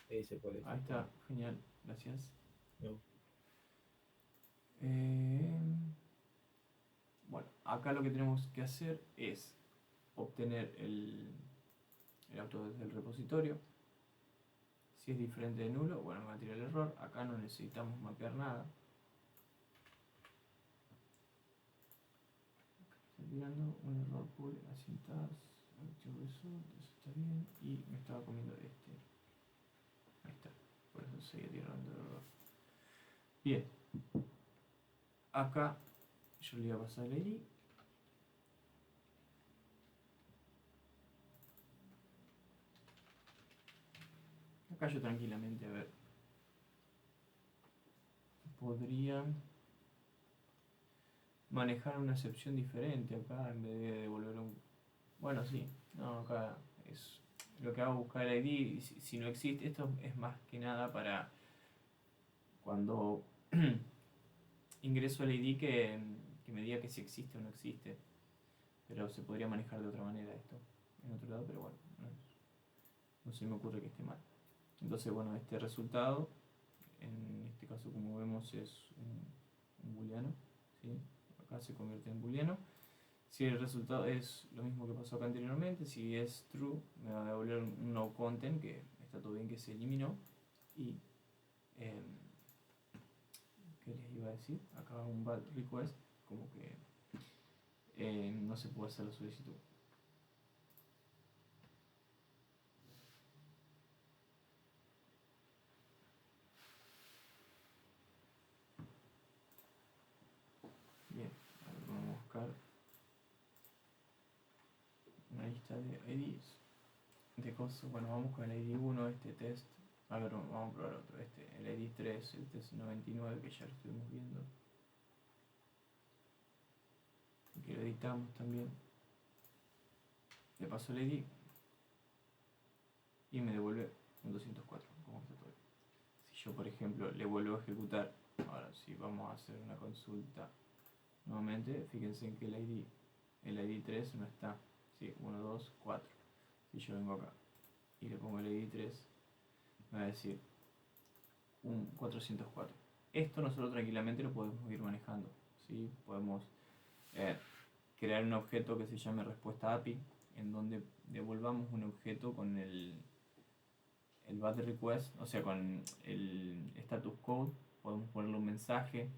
Ese por eso. ahí está, genial, gracias. No. Bueno, acá lo que tenemos que hacer es obtener el auto desde el repositorio. Si es diferente de nulo, bueno, me va a tirar el error. Acá no necesitamos mapear nada. Está tirando un error por la sintax, archivo result, eso está bien. Y me estaba comiendo este. Ahí está, por eso seguía tirando el error. Bien, acá yo le voy a pasar el ID. Acá yo tranquilamente, a ver, podría manejar una excepción diferente acá en vez de devolver un... Bueno, sí, no, acá es lo que hago, buscar el ID. Si no existe, esto es más que nada para cuando ingreso el ID que me diga que si existe o no existe. Pero se podría manejar de otra manera esto en otro lado, pero bueno, no se me ocurre que esté mal. Entonces, bueno, este resultado, en este caso como vemos es un booleano, ¿sí? Acá se convierte en booleano. Si el resultado es lo mismo que pasó acá anteriormente, si es true, me va a devolver un no content, que está todo bien que se eliminó. Y, ¿qué les iba a decir? Acá un bad request, como que no se puede hacer la solicitud. lista de IDs de cosas. Bueno, vamos con el ID 1, este test. A ver, vamos a probar otro. El ID 3, el test 99, que ya lo estuvimos viendo. Que lo editamos también. Le paso el ID y me devuelve un 204, como está todo. Si yo, por ejemplo, le vuelvo a ejecutar, ahora si vamos a hacer una consulta nuevamente, fíjense que el ID 3 no está. Sí, 1, 2, 4. Si yo vengo acá y le pongo el ID 3, me va a decir un 404. Esto nosotros tranquilamente lo podemos ir manejando, ¿sí? Podemos crear un objeto que se llame respuesta API, en donde devolvamos un objeto con el bad request, o sea, con el status code, podemos ponerle un mensaje,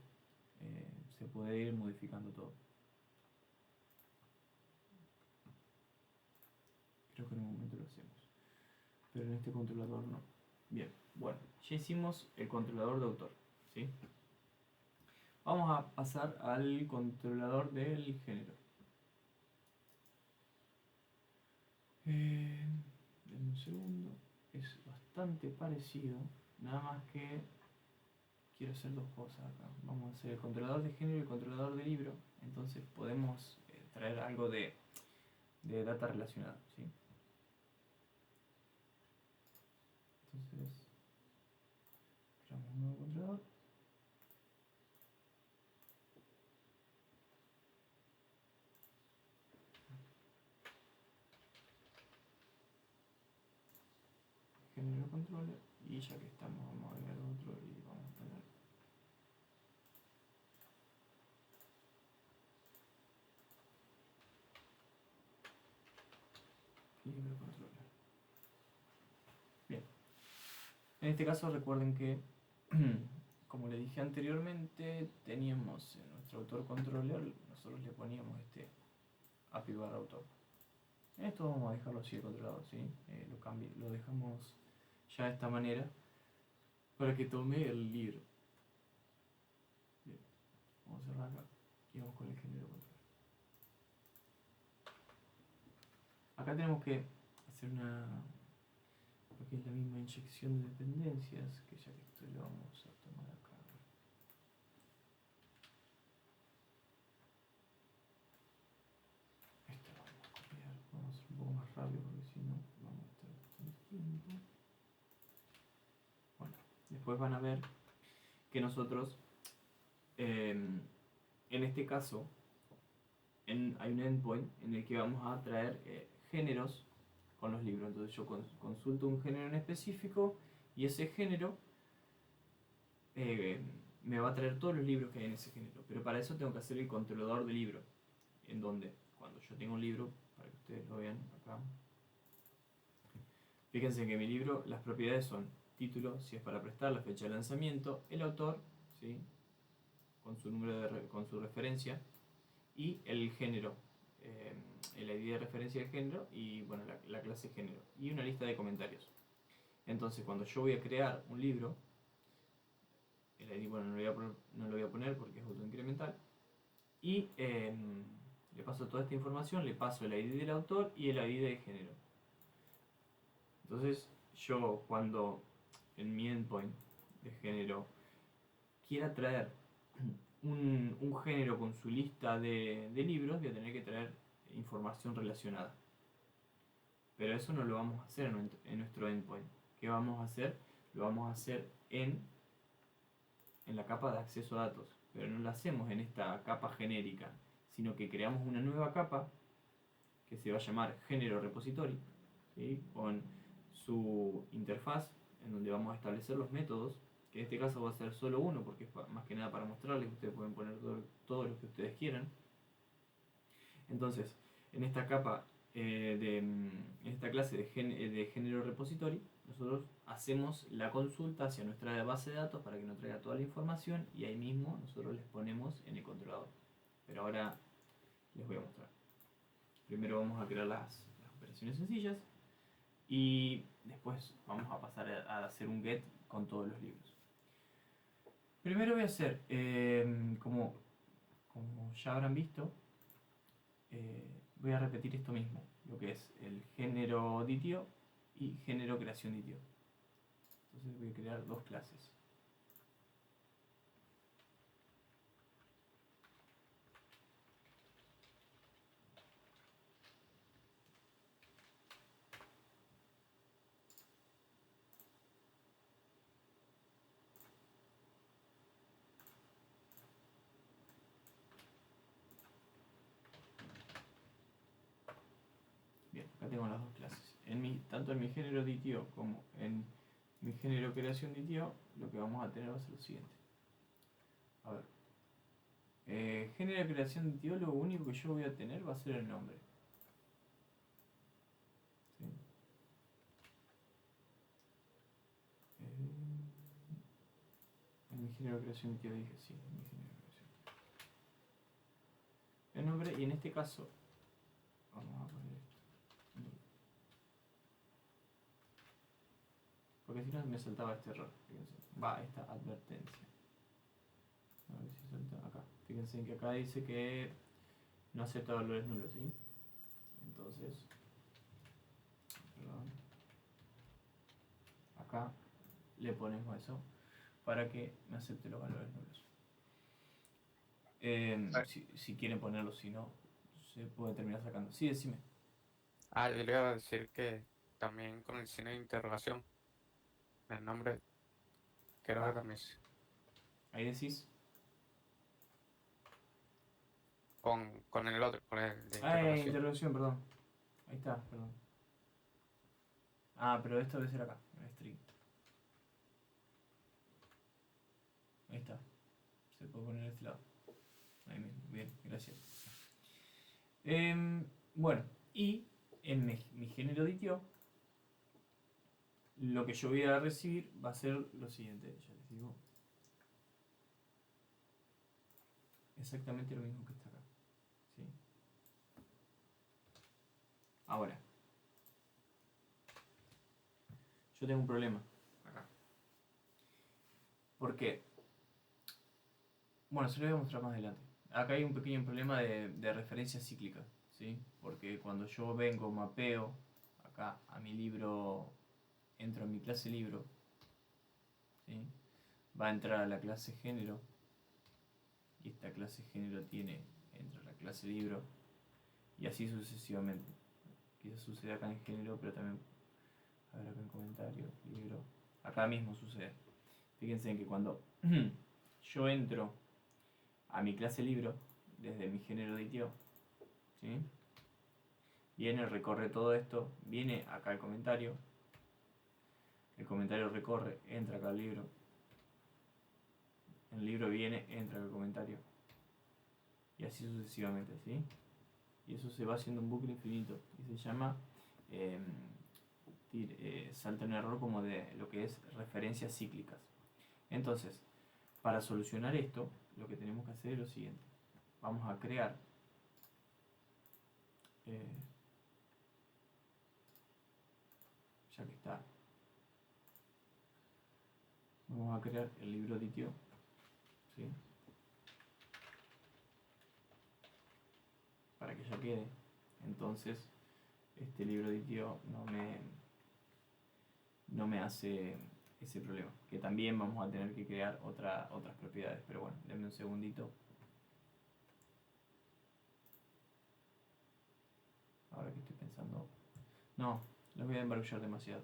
se puede ir modificando todo. Creo que en un momento lo hacemos, pero en este controlador no. Bien, bueno, ya hicimos el controlador de autor, ¿sí? Vamos a pasar al controlador del género. Denme un segundo. Es bastante parecido, nada más que quiero hacer dos cosas acá. Vamos a hacer el controlador de género y el controlador de libro. Entonces podemos traer algo de data relacionada, ¿sí? Entonces, creamos un nuevo controlador. Género controller. Y ya que estamos, vamos a agregar otro y vamos a poner libro controller. Bien. En este caso recuerden que, como le dije anteriormente, teníamos en nuestro autor controller, nosotros le poníamos este API barra autor. Esto vamos a dejarlo así el controlador, ¿sí? Lo dejamos ya de esta manera para que tome el libro. Bien, vamos a cerrar acá y vamos con el género control. Acá tenemos que hacer lo que es la misma inyección de dependencias, que ya que esto lo vamos a tomar acá. Esto lo vamos a copiar, vamos a hacer un poco más rápido porque si no vamos a estar bastante tiempo. Bueno, después van a ver que nosotros, en este caso, hay un endpoint en el que vamos a traer géneros con los libros. Entonces yo consulto un género en específico y ese género me va a traer todos los libros que hay en ese género. Pero para eso tengo que hacer el controlador de libro, en donde cuando yo tengo un libro, para que ustedes lo vean acá, fíjense que mi libro, las propiedades son título, si es para prestar, la fecha de lanzamiento, el autor, ¿sí? Con su número con su referencia, y el género, el ID de referencia del género y bueno, la clase género, y una lista de comentarios. Entonces cuando yo voy a crear un libro, el ID, bueno, no lo voy a poner porque es autoincremental, y le paso toda esta información, le paso el ID del autor y el ID del género. Entonces yo, cuando en mi endpoint de género quiera traer un género con su lista de libros, voy a tener que traer información relacionada. Pero eso no lo vamos a hacer en nuestro endpoint. ¿Qué vamos a hacer? Lo vamos a hacer en la capa de acceso a datos. Pero no lo hacemos en esta capa genérica, sino que creamos una nueva capa que se va a llamar género repository, ¿sí? Con su interfaz, en donde vamos a establecer los métodos, que en este caso va a ser solo uno, porque es más que nada para mostrarles. Ustedes pueden poner todo lo que ustedes quieran. Entonces, en esta capa, en esta clase de género repository, nosotros hacemos la consulta hacia nuestra base de datos para que nos traiga toda la información, y ahí mismo nosotros les ponemos en el controlador. Pero ahora les voy a mostrar. Primero vamos a crear las operaciones sencillas y después vamos a pasar a hacer un get con todos los libros. Primero voy a hacer, como ya habrán visto, voy a repetir esto mismo, lo que es género DTO y género creación DTO. Entonces voy a crear dos clases. Bien, acá tengo las dos clases. Tanto en mi género DTO como en mi género creación DTO, lo que vamos a tener va a ser lo siguiente. A ver. Género creación DTO, lo único que yo voy a tener va a ser el nombre. ¿Sí? En mi género creación DTO dije sí, en mi género creación. El nombre, y en este caso, vamos a poner esto. Porque si no me saltaba este error. Fíjense. Va, esta advertencia. A ver si salta acá. Fíjense que acá dice que no acepta valores nulos, ¿sí? Entonces, perdón, acá le ponemos eso para que me acepte los valores nulos. Si quieren ponerlo, si no, se puede terminar sacando. Sí, decime. Yo le iba a decir que también con el signo de interrogación, el nombre, creo que Ah, también ahí decís. con el otro, con el de interrogación. Interrogación, perdón. Ahí está, perdón. Pero esto debe ser acá, en string. Ahí está. Se puede poner de este lado. Ahí mismo. Bien, gracias. Bueno, y en mi género DTO, lo que yo voy a recibir va a ser lo siguiente. Ya les digo. Exactamente lo mismo que está acá. ¿Sí? Ahora, yo tengo un problema acá. ¿Por qué? Bueno, se lo voy a mostrar más adelante. Acá hay un pequeño problema de referencia cíclica, ¿sí? Porque cuando yo vengo, mapeo acá a mi libro, entro en mi clase libro, ¿sí? Va a entrar a la clase género, y esta clase género entra a la clase libro, y así sucesivamente. Quizás sucede acá en género, pero también, a ver acá en comentario, libro, acá mismo sucede. Fíjense en que cuando yo entro a mi clase libro, desde mi género de ITO, ¿sí? Viene, recorre todo esto, viene acá el comentario recorre, entra acá al libro, el libro viene, entra acá al comentario, y así sucesivamente, ¿sí? Y eso se va haciendo un bucle infinito, y se llama, salta un error como de lo que es referencias cíclicas. Entonces, para solucionar esto, lo que tenemos que hacer es lo siguiente. Vamos a crear ya que está, vamos a crear el libro DTO, ¿sí? Para que ya quede. Entonces, este libro DTO no me hace ese problema. Que también vamos a tener que crear otras propiedades. Pero bueno, denme un segundito. Ahora que estoy pensando. No, los voy a embarullar demasiado.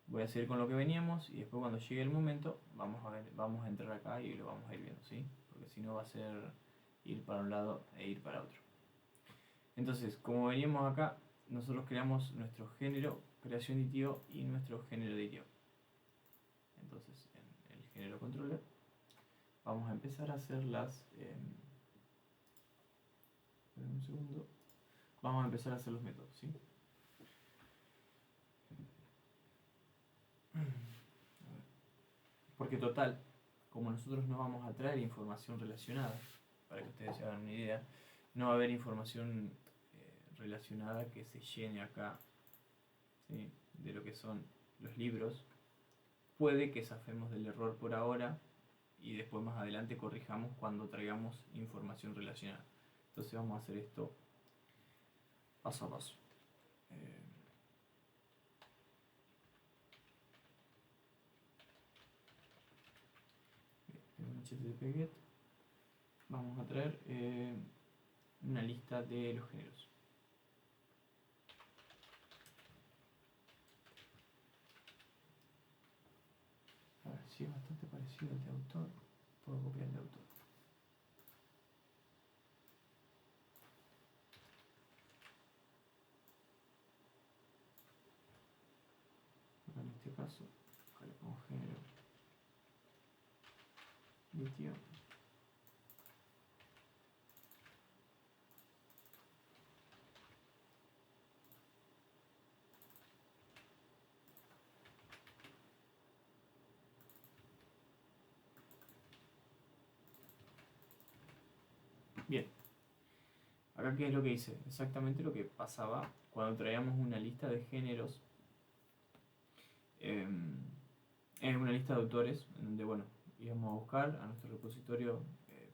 Voy a seguir con lo que veníamos y después cuando llegue el momento vamos a entrar acá y lo vamos a ir viendo, ¿sí? Porque si no va a ser ir para un lado e ir para otro. Entonces, como veníamos acá, nosotros creamos nuestro género, creación DTO y nuestro género DTO. Entonces, en el género controller vamos a empezar a hacer un segundo. Vamos a empezar a hacer los métodos, ¿sí? Porque total, como nosotros no vamos a traer información relacionada, para que ustedes se hagan una idea, no va a haber información relacionada que se llene acá, ¿sí? De lo que son los libros. Puede que zafemos del error por ahora y después más adelante corrijamos cuando traigamos información relacionada. Entonces vamos a hacer esto paso a paso. http get, vamos a traer una lista de los géneros. A ver si es bastante parecido al de autor, puedo copiar el de autor. En este caso, acá le pongo género litio. Bien, acá qué es lo que hice, exactamente lo que pasaba cuando traíamos una lista de géneros, en una lista de autores, en donde bueno, íbamos a buscar a nuestro repositorio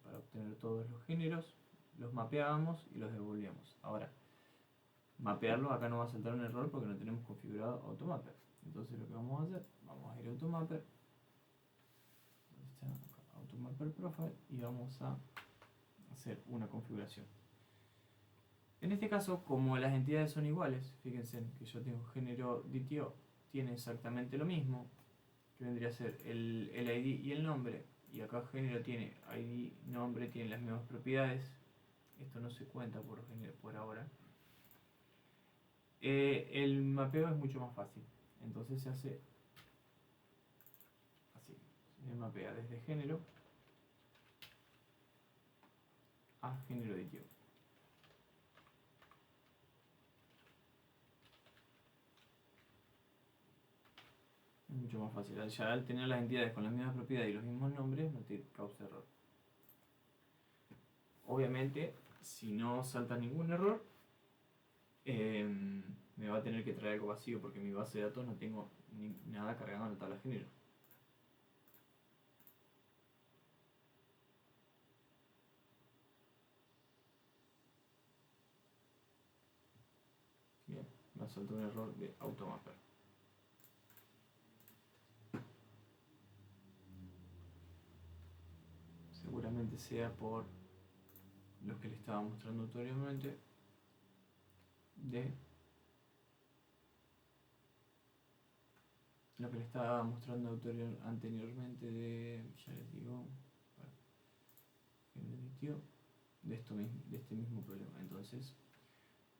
para obtener todos los géneros, los mapeábamos y los devolvíamos. Ahora, mapearlo acá no va a saltar un error porque no tenemos configurado Automapper. Entonces lo que vamos a hacer, vamos a ir a Automapper, ¿dónde está? Acá, Automapper Profile, y vamos a hacer una configuración. En este caso, como las entidades son iguales, fíjense que yo tengo género DTO, tiene exactamente lo mismo, que vendría a ser el ID y el nombre, y acá género tiene ID, nombre, tienen las mismas propiedades. Esto no se cuenta por ahora. El mapeo es mucho más fácil, entonces se hace así, se mapea desde género a género DTO. Es mucho más fácil. Ya al tener las entidades con las mismas propiedades y los mismos nombres, no te causa error. Obviamente, si no salta ningún error, me va a tener que traer algo vacío porque en mi base de datos no tengo nada cargado en la tabla género. Bien, me saltó un error de Automapper. Seguramente sea por lo que le estaba mostrando anteriormente de lo que le estaba mostrando anteriormente de, ya les digo, de este mismo problema. Entonces,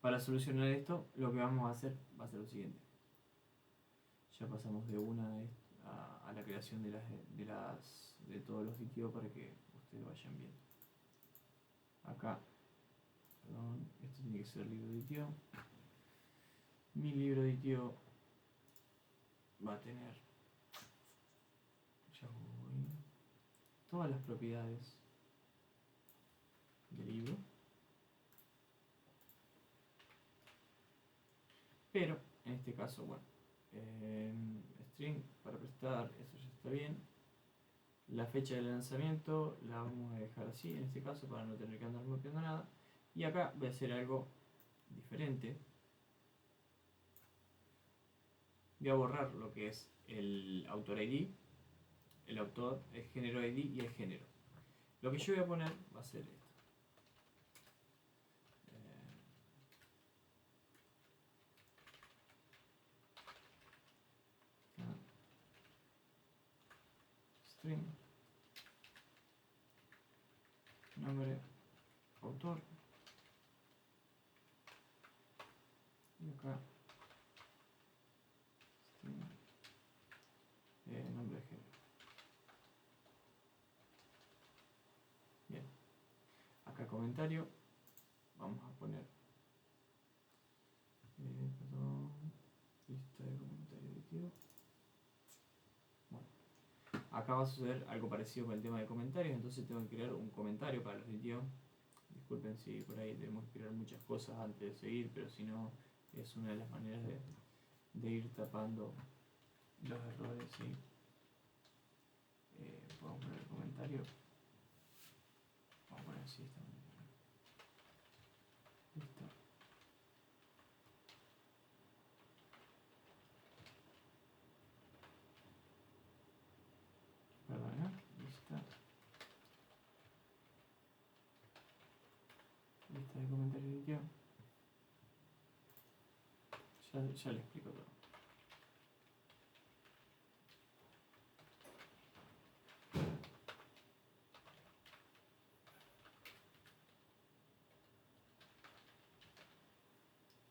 para solucionar esto, lo que vamos a hacer va a ser lo siguiente. Ya pasamos de una a la creación de todos los DTO para que ustedes vayan viendo. Acá, perdón, esto tiene que ser el libro DTO. Mi libro DTO va a tener, ya voy, todas las propiedades del libro, pero en este caso, bueno, string para prestar, eso ya está bien. La fecha de lanzamiento la vamos a dejar así en este caso para no tener que andar mapeando nada. Y acá voy a hacer algo diferente. Voy a borrar lo que es el autor ID, el autor, el género ID y el género. Lo que yo voy a poner va a ser esto. String, nombre, autor, y acá string, nombre de género. Bien, acá comentario, vamos a poner, perdón, lista de comentarios de tío. Bueno, acá va a suceder algo parecido con el tema de comentarios, entonces tengo que crear un comentario para los DTO. Disculpen si por ahí tenemos que crear muchas cosas antes de seguir, pero si no, es una de las maneras de ir tapando los errores. ¿Sí? Podemos poner el comentario. Vamos a poner así esta manera. Listo. Perdón, ¿eh? Lista Esta de comentario editado. Ya le explico todo.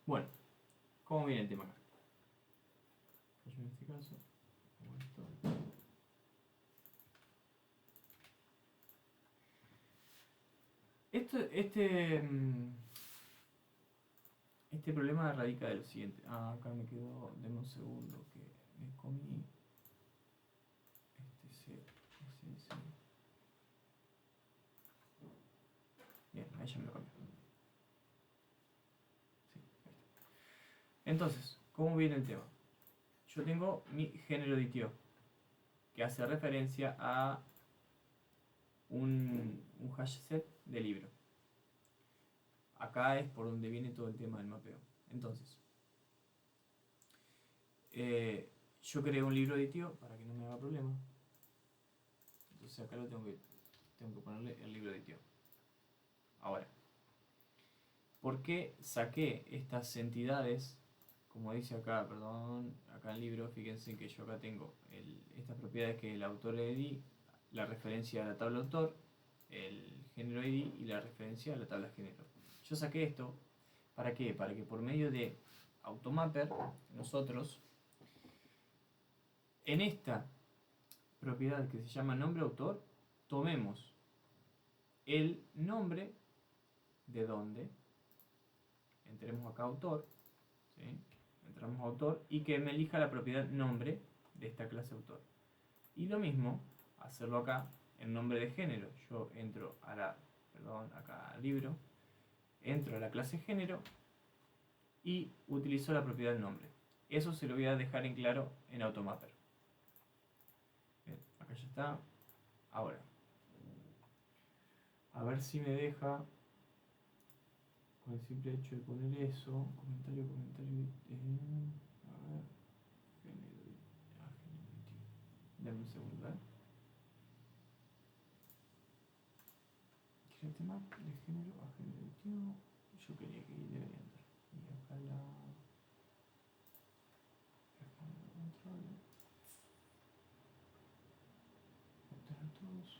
Bueno, ¿cómo viene el tema acá? Yo en este caso, hago esto. Este problema radica de lo siguiente. Acá me quedó, denme un segundo, que me comí ese. Bien, ahí ya me lo cambió. Sí, ahí está. Entonces, ¿cómo viene el tema? Yo tengo mi género aditivo, que hace referencia a un hash set de libro. Acá es por donde viene todo el tema del mapeo. Entonces, yo creé un libro aditivo para que no me haga problema. Entonces acá lo tengo que ponerle el libro aditivo. Ahora, ¿por qué saqué estas entidades? Como dice acá, perdón, acá en el libro, fíjense que yo acá tengo estas propiedades que el autor ID, la referencia a la tabla autor, el género ID y la referencia a la tabla género. Yo saqué esto, ¿para qué? Para que por medio de Automapper, nosotros, en esta propiedad que se llama nombre autor, tomemos el nombre de donde, entremos acá autor, ¿sí? Entramos a autor y que me elija la propiedad nombre de esta clase autor. Y lo mismo, hacerlo acá en nombre de género. Yo entro a acá al libro, entro a la clase género y utilizo la propiedad nombre. Eso se lo voy a dejar en claro en Automapper. Bien, acá ya está. Ahora, a ver si me deja, con el simple hecho de poner eso, comentario, a ver, género, dame un segundo, ¿qué tema de género a género aditivo? Yo quería que debería entrar. Y acá control, obtener todos.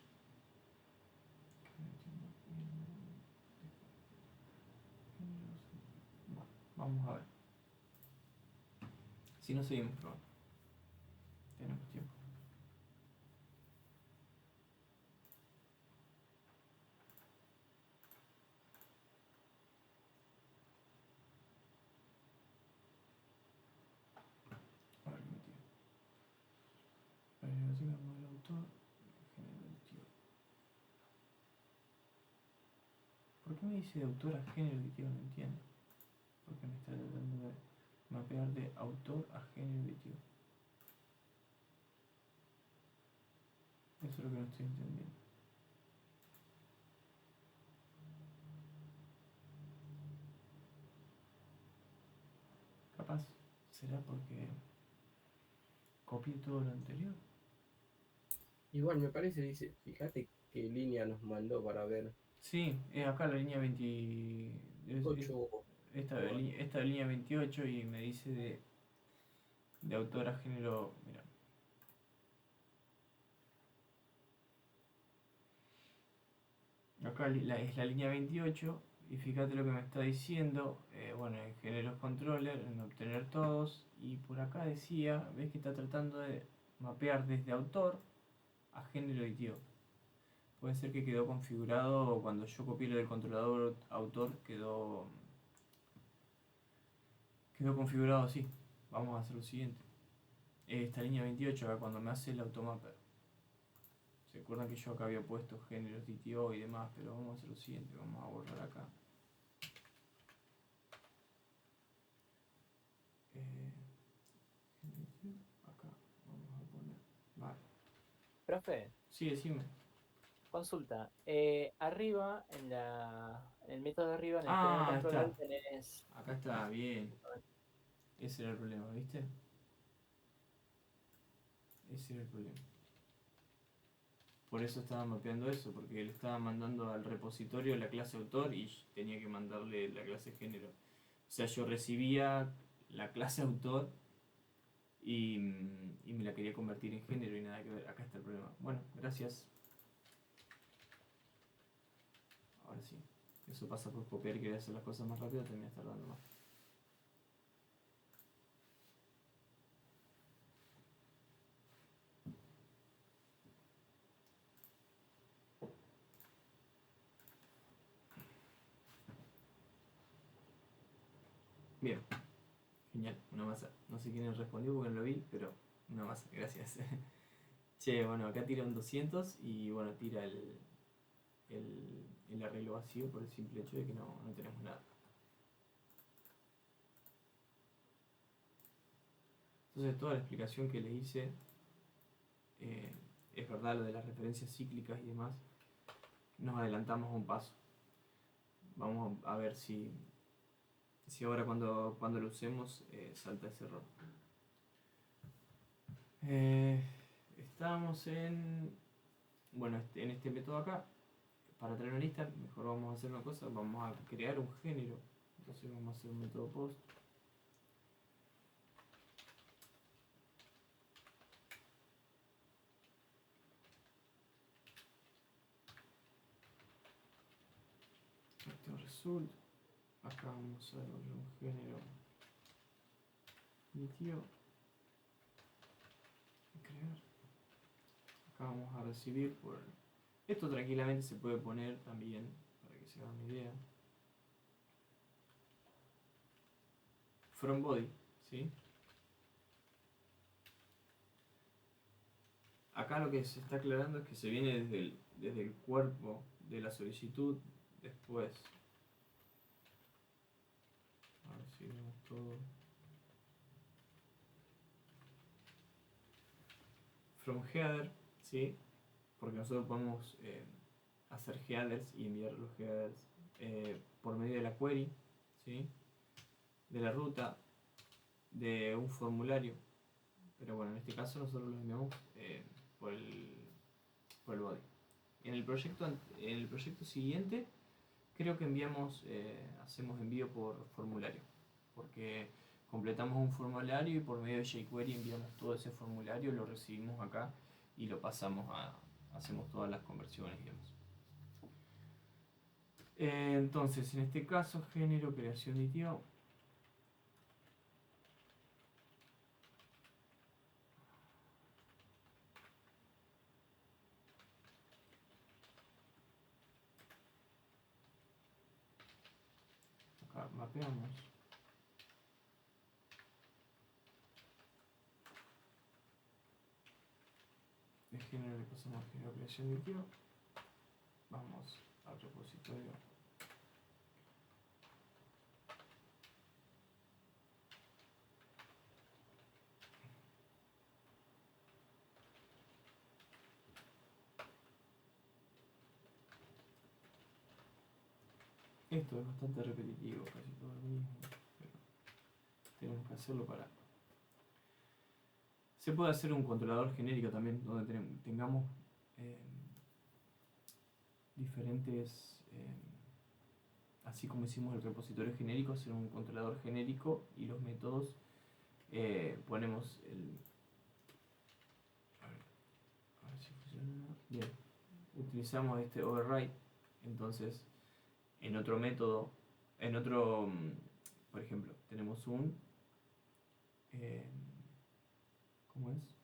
Vamos a ver. Si no seguimos probando. Tenemos tiempo. A ver qué me tira. Periodicidad modelo autor. Género aditivo. ¿Por qué me dice de autor a género aditivo? No entiendo. Porque me está tratando de mapear de autor a género aditivo. Eso es lo que no estoy entendiendo. Capaz será porque copié todo lo anterior. Igual me parece, dice, fíjate qué línea nos mandó para ver. Sí, es acá la línea 20. 8. Esta línea 28 y me dice de autor a género. Mira. Acá es la línea 28 y fíjate lo que me está diciendo. Bueno, en géneros controller, en obtener todos. Y por acá decía, ves que está tratando de mapear desde autor a género aditivo. Puede ser que quedó configurado cuando yo copié lo del controlador autor, quedó configurado así. Vamos a hacer lo siguiente. Esta línea 28 acá cuando me hace el automapper. ¿Se acuerdan que yo acá había puesto género, DTO y demás? Pero vamos a hacer lo siguiente, vamos a borrar acá. Acá vamos a poner. Vale. Profe, Sí, decime. consulta. Arriba, en el método de arriba, en el Ah, género controller, está. tenés. Acá está, bien. Ese era el problema, ¿viste? Ese era el problema. por eso estaba mapeando eso, porque le estaba mandando al repositorio la clase autor y tenía que mandarle la clase género. O sea, yo recibía la clase autor y me la quería convertir en género y nada que ver. Acá está el problema. Bueno, gracias. Ahora sí. Eso pasa por copiar y querer hacer las cosas más rápido, termina tardando más. Bien, genial, una masa. No sé quién respondió porque no lo vi, pero una masa, gracias. Che, bueno, acá tira un 200 y bueno, tira el arreglo vacío por el simple hecho de que no tenemos nada. Entonces toda la explicación que le hice es verdad, lo de las referencias cíclicas y demás. Nos adelantamos un paso. Vamos a ver si ahora cuando lo usemos salta ese error. Estamos en este método acá. Para traer una lista, mejor vamos a hacer una cosa, vamos a crear un género. Entonces vamos a hacer un método post. Result. Acá vamos a darle un género inicio. Crear. Acá vamos a recibir por... Esto tranquilamente se puede poner también, para que se hagan una idea. From body, ¿sí? Acá lo que se está aclarando es que se viene desde el cuerpo de la solicitud, después. A ver si vemos todo. From header, ¿sí? Porque nosotros podemos hacer headers y enviar los headers por medio de la query, ¿sí? De la ruta, de un formulario. Pero bueno, en este caso nosotros los enviamos por el body. En el proyecto siguiente creo que hacemos envío por formulario, porque completamos un formulario y por medio de jQuery enviamos todo ese formulario, lo recibimos acá y lo pasamos hacemos todas las conversiones y demás. Entonces, en este caso, género, creación de ITO. Acá mapeamos. De género le pasamos a género, creación de ITO. Vamos al repositorio. Esto es bastante repetitivo, casi todo lo mismo, pero tenemos que hacerlo para... Se puede hacer un controlador genérico también, donde tengamos diferentes... así como hicimos el repositorio genérico, hacer un controlador genérico y los métodos ponemos el... A ver si funciona. Bien, utilizamos este override, entonces en otro método, por ejemplo, tenemos un... ¿cómo es?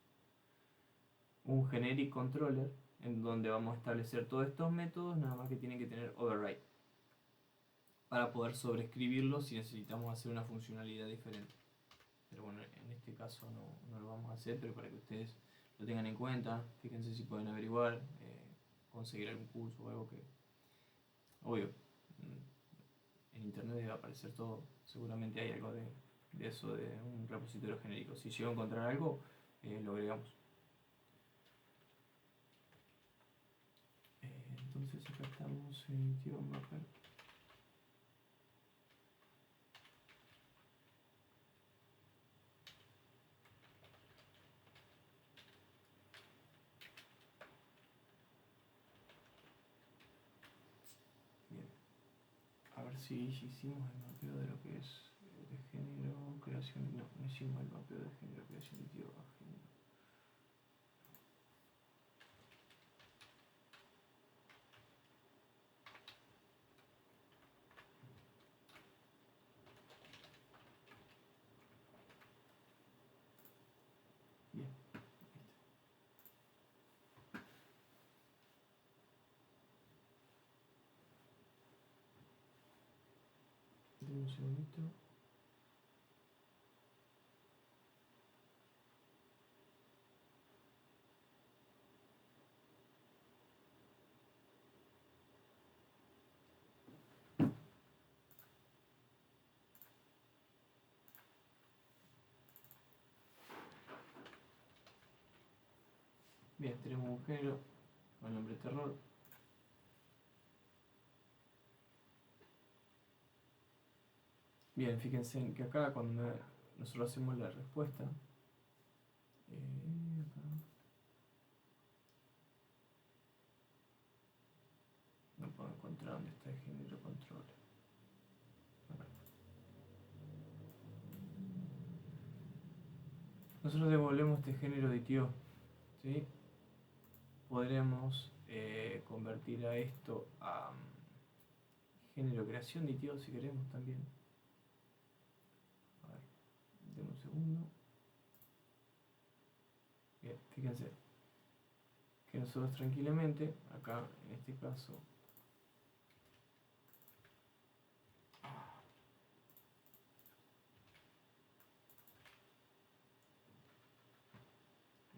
Un generic controller en donde vamos a establecer todos estos métodos, nada más que tienen que tener override para poder sobreescribirlos si necesitamos hacer una funcionalidad diferente. Pero bueno, en este caso no lo vamos a hacer, pero para que ustedes lo tengan en cuenta, fíjense si pueden averiguar, conseguir algún curso o algo que, obvio, en internet debe aparecer todo, seguramente hay algo de eso, de un repositorio genérico. Si llego a encontrar algo, lo agregamos. Entonces acá estamos en mapper. si hicimos el mapeo de lo que es de género, creación. No hicimos el mapeo de género, creación de a género. Bien, ahí está. Dame un segundito. Bien, tenemos un género con nombre terror. Bien, fíjense en que acá cuando nosotros hacemos la respuesta, acá, no puedo encontrar dónde está el género control. Acá. Nosotros devolvemos este género de tío, ¿sí? Podremos convertir a esto a género creación de tío si queremos también. A ver, denme un segundo. Bien, fíjense que nosotros tranquilamente, acá en este caso,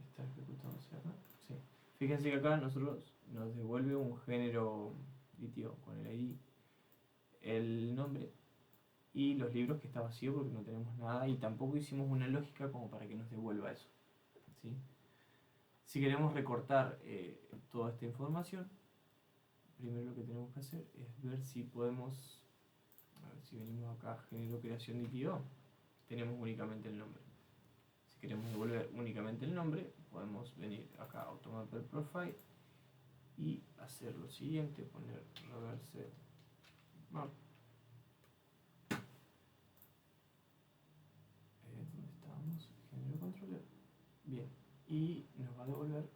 está ejecutándose acá. Sí. Fíjense que acá nosotros nos devuelve un género litio con el ID, el nombre y los libros que está vacío porque no tenemos nada y tampoco hicimos una lógica como para que nos devuelva eso. ¿Sí? Si queremos recortar toda esta información, primero lo que tenemos que hacer es ver si podemos, a ver si venimos acá a género creación líquido, tenemos únicamente el nombre. Si queremos devolver únicamente el nombre, podemos venir acá a Automapper Profile y hacer lo siguiente, poner reverse map. ¿Dónde estábamos? Género controller. Bien, y nos va a devolver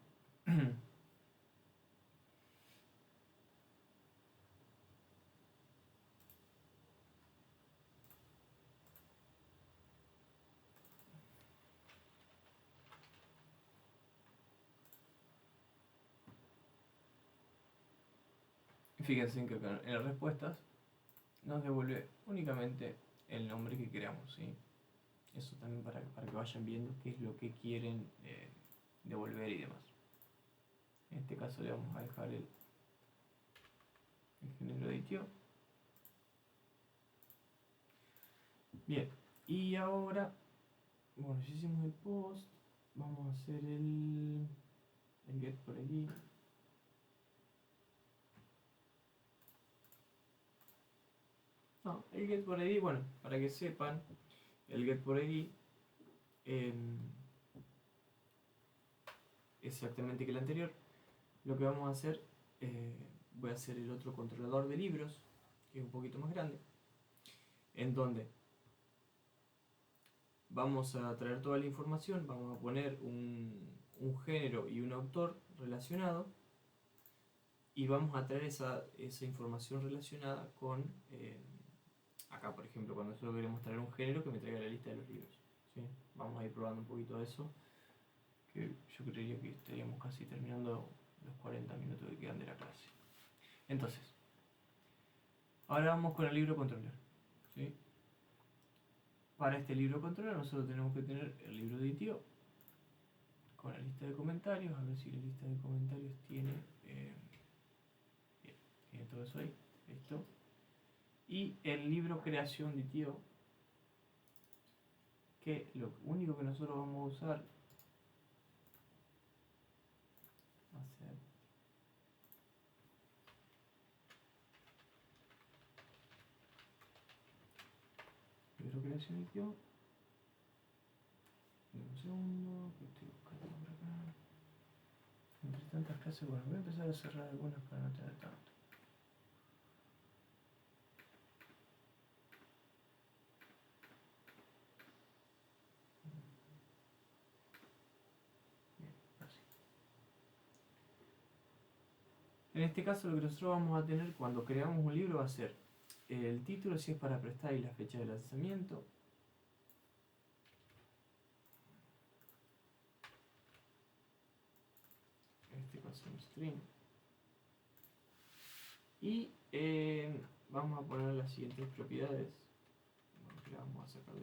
fíjense que acá en las respuestas nos devuelve únicamente el nombre que creamos, ¿sí? Eso también para que vayan viendo qué es lo que quieren devolver y demás. En este caso le vamos a dejar el género de tío. Bien, y ahora, bueno, ya hicimos el post, vamos a hacer el get por aquí. No, el get por ID, bueno, para que sepan, el get por ID exactamente que el anterior. Lo que vamos a hacer, voy a hacer el otro controlador de libros, que es un poquito más grande, en donde vamos a traer toda la información, vamos a poner un género y un autor relacionado y vamos a traer esa información relacionada con, acá por ejemplo, cuando nosotros queremos traer un género que me traiga la lista de los libros, ¿sí? Vamos a ir probando un poquito de eso, que yo creería que estaríamos casi terminando los 40 minutos que quedan de la clase. Entonces, ahora vamos con el libro controller, ¿sí? Para este libro controller nosotros tenemos que tener el libro de tío con la lista de comentarios, a ver si la lista de comentarios tiene, bien, tiene todo eso ahí, listo. Y el libro creación de tío, que lo único que nosotros vamos a usar va a ser libro creación de tío. Un segundo, que estoy buscando por acá. Entre tantas clases, bueno, voy a empezar a cerrar algunas para no tener tanto. En este caso lo que nosotros vamos a tener cuando creamos un libro va a ser el título si es para prestar y la fecha de lanzamiento. En este caso un string. Y vamos a poner las siguientes propiedades. Bueno, que la vamos a sacar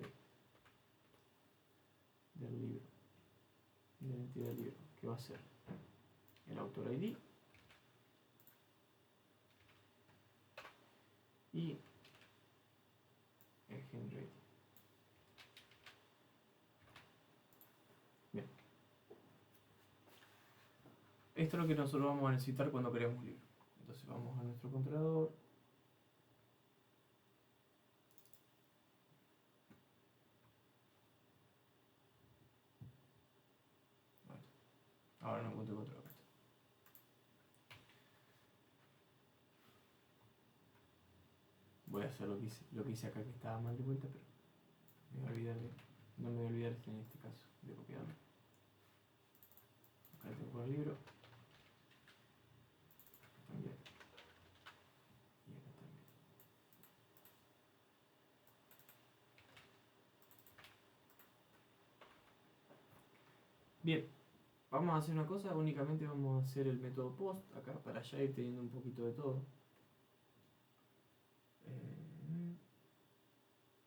del libro, de la entidad del libro, que va a ser el autor ID y el generate. Bien. Esto es lo que nosotros vamos a necesitar cuando creamos un libro. Entonces vamos a nuestro controlador. Bueno, ahora no encuentro el controlador. Voy a hacer lo que hice acá, que estaba mal de vuelta, pero me voy a olvidar no me voy a olvidar en este caso de copiarlo. Acá tengo el libro. Acá también. Y acá también. Bien, vamos a hacer una cosa, únicamente vamos a hacer el método post acá para ya ir teniendo un poquito de todo.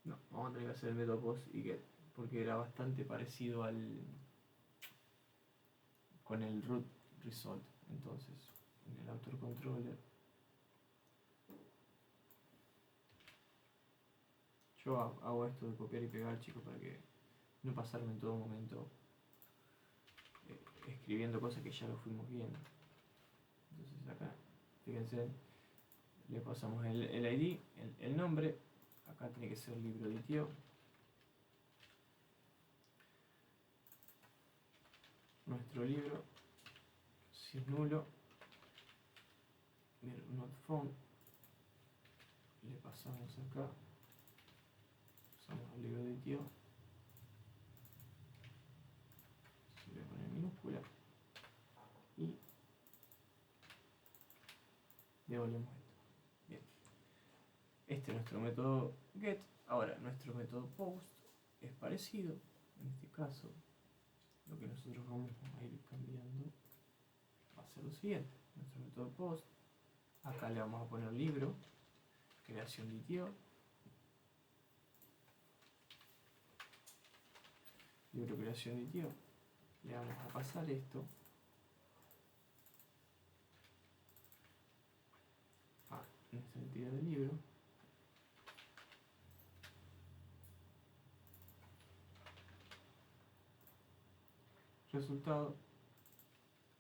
No, vamos a tener que hacer el método post y get, porque era bastante parecido con el root result. Entonces, en el author controller, yo hago esto de copiar y pegar, chicos, para que no pasarme en todo momento escribiendo cosas que ya lo fuimos viendo. Entonces acá, fíjense, le pasamos el ID, el nombre. Acá tiene que ser libro de tío. Nuestro libro, si es nulo, not found, le pasamos acá, pasamos al libro de tío, se le pone en minúscula y devolvemos esto. Bien, este es nuestro método get. Ahora nuestro método post es parecido. En este caso lo que nosotros vamos a ir cambiando va a ser lo siguiente: nuestro método post, acá le vamos a poner libro, creación de tío, libro creación de tío, le vamos a pasar esto a nuestra entidad de libro. Resultado,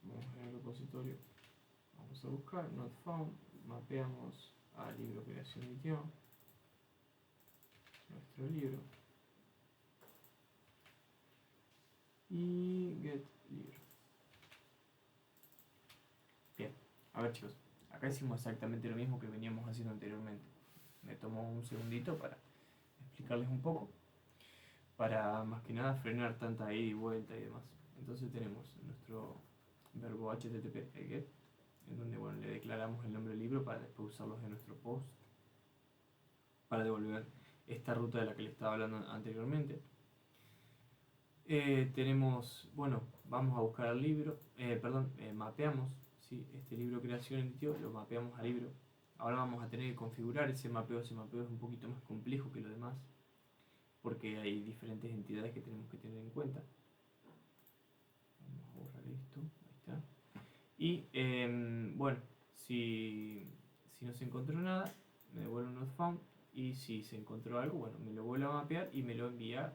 vamos a ir al repositorio, vamos a buscar not found, mapeamos a libro creación de tío, nuestro libro, y get libro. Bien, a ver chicos, acá hicimos exactamente lo mismo que veníamos haciendo anteriormente. Me tomo un segundito para explicarles un poco, para más que nada frenar tanta ida y vuelta y demás. Entonces tenemos nuestro verbo http get, en donde bueno, le declaramos el nombre del libro para después usarlos en nuestro post para devolver esta ruta de la que le estaba hablando anteriormente. Tenemos, bueno, vamos a buscar el libro, mapeamos, ¿sí? Este libro creación en tío, lo mapeamos al libro. Ahora vamos a tener que configurar ese mapeo es un poquito más complejo que lo demás, porque hay diferentes entidades que tenemos que tener en cuenta. Vamos a borrar esto, ahí está. Y bueno, si no se encontró nada, me devuelve un not found, y si se encontró algo, bueno, me lo vuelve a mapear y me lo envía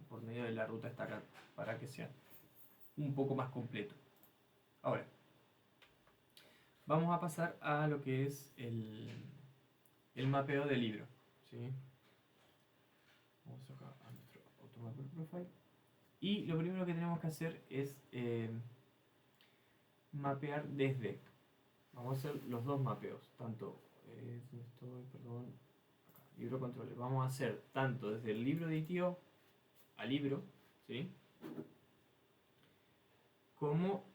por medio de la ruta esta acá, para que sea un poco más completo. Ahora, vamos a pasar a lo que es el mapeo del libro, ¿sí? Vamos acá a nuestro Automapper Profile. Y lo primero que tenemos que hacer es mapear desde. Vamos a hacer los dos mapeos, tanto, perdón, acá, libro controller. Vamos a hacer tanto desde el libro de tío a libro, ¿sí? Como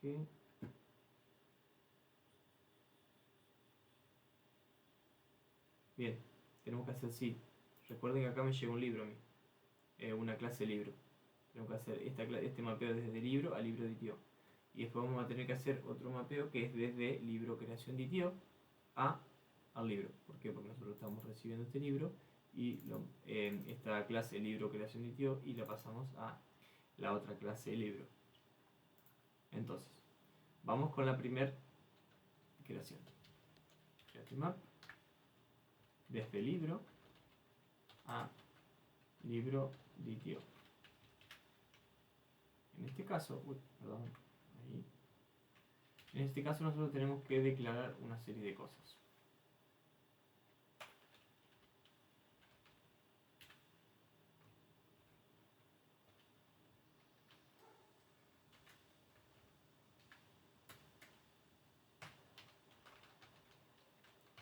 que... Bien, tenemos que hacer así. Recuerden que acá me llega un libro a mí, una clase libro. Tenemos que hacer este mapeo desde libro a libro de ITIO. Y después vamos a tener que hacer otro mapeo que es desde libro creación de ITIO al libro. ¿Por qué? Porque nosotros estamos recibiendo este libro y esta clase libro creación de ITIO y la pasamos a la otra clase libro. Entonces, vamos con la primera creación. Create map desde libro a libro de ITIO. En este caso, perdón, ahí. En este caso nosotros tenemos que declarar una serie de cosas.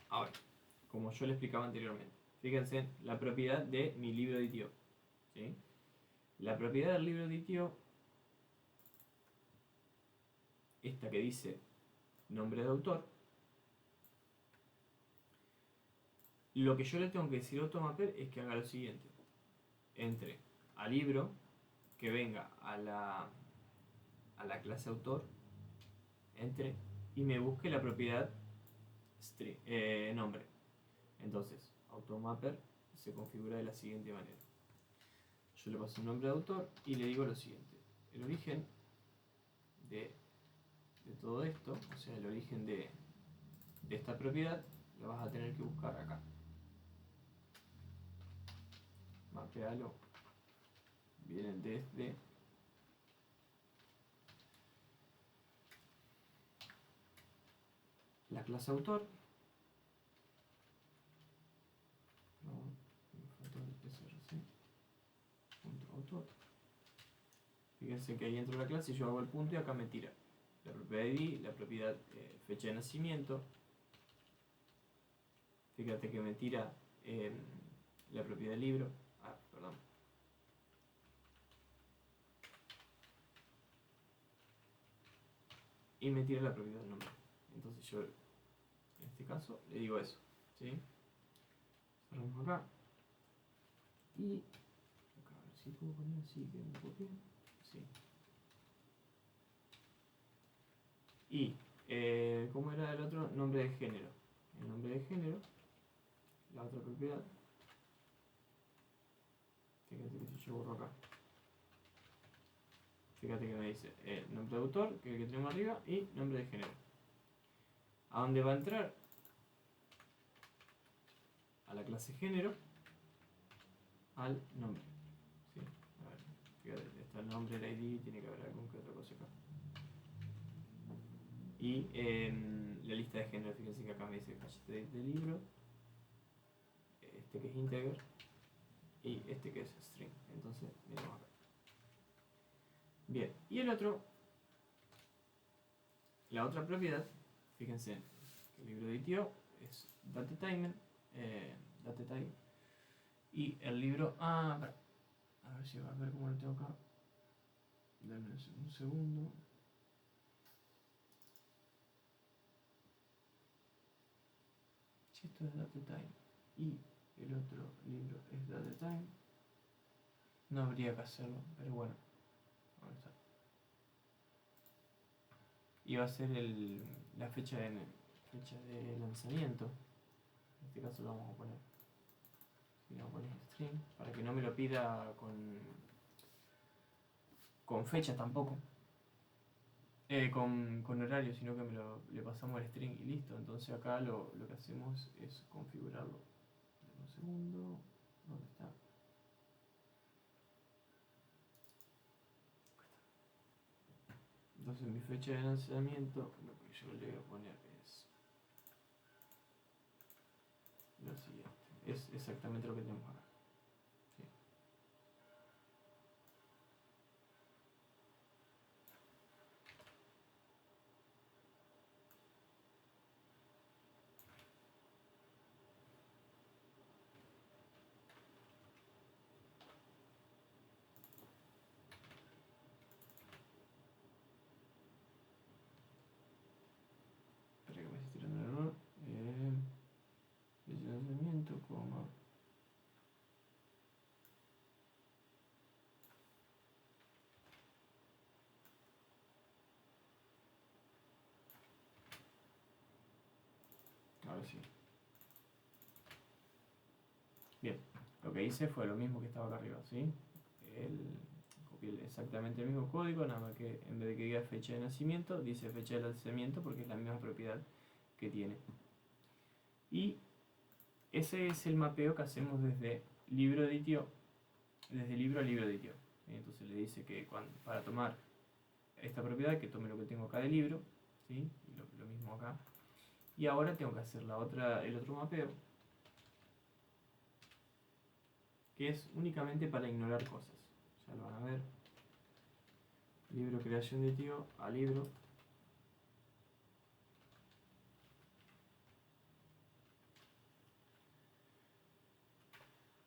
Ahora, como yo le explicaba anteriormente, fíjense en la propiedad de mi libro de ITIO. ¿Sí? La propiedad del libro de ITIO, esta que dice nombre de autor, lo que yo le tengo que decir a AutoMapper es que haga lo siguiente: entre a libro, que venga a la clase autor, entre y me busque la propiedad nombre. Entonces, AutoMapper se configura de la siguiente manera. Yo le paso un nombre de autor y le digo lo siguiente: el origen de todo esto, o sea, el origen de esta propiedad, lo vas a tener que buscar acá. Mapealo. Vienen desde la clase autor. No, me faltó el src. Punto autor. Fíjense que ahí entro la clase y yo hago el punto y acá me tira la propiedad ID, la propiedad fecha de nacimiento. Fíjate que me tira la propiedad del libro. Perdón. Y me tira la propiedad del nombre. Entonces yo, en este caso, le digo eso. ¿Sí? Cerramos acá. Y acá, a ver si puedo poner así que me copie. Sí. Y, ¿cómo era el otro? Nombre de género. El nombre de género, la otra propiedad. Fíjate que si yo borro acá. Fíjate que me dice nombre de autor, que es el que tenemos arriba, y nombre de género. ¿A dónde va a entrar? A la clase género, al nombre. ¿Sí? A ver, fíjate, está el nombre, el ID, tiene que haber algún que otra cosa acá. Y la lista de género, fíjense que acá me dice hash de libro, este que es integer y este que es string. Entonces, miramos acá. Bien, y el otro, la otra propiedad, fíjense que el libro de ITIO es datetime, datetime, y el libro, a ver si va a ver cómo lo tengo acá. Dame un segundo. Si esto es datetime y el otro libro es datetime, no habría que hacerlo, pero bueno, vamos a ver. Y va a ser la fecha de lanzamiento. En este caso lo vamos a poner. Y le vamos a poner string para que no me lo pida con fecha tampoco. Con horario, sino que le pasamos el string y listo. Entonces acá lo que hacemos es configurarlo. Dame un segundo. ¿Dónde está? Entonces mi fecha de lanzamiento, lo que yo le voy a poner es lo siguiente. Es exactamente lo que tenemos acá. ¿Sí? Ahora sí. Bien, lo que hice fue lo mismo que estaba acá arriba, ¿sí? Copié exactamente el mismo código, nada más que en vez de que diga fecha de nacimiento, dice fecha de nacimiento porque es la misma propiedad que tiene. Y ese es el mapeo que hacemos desde libro editio, desde libro a libro editio. Entonces le dice que para tomar esta propiedad, que tome lo que tengo acá de libro, ¿sí? Y lo mismo acá. Y ahora tengo que hacer el otro mapeo, que es únicamente para ignorar cosas. Ya lo van a ver. Libro creación de tío a libro.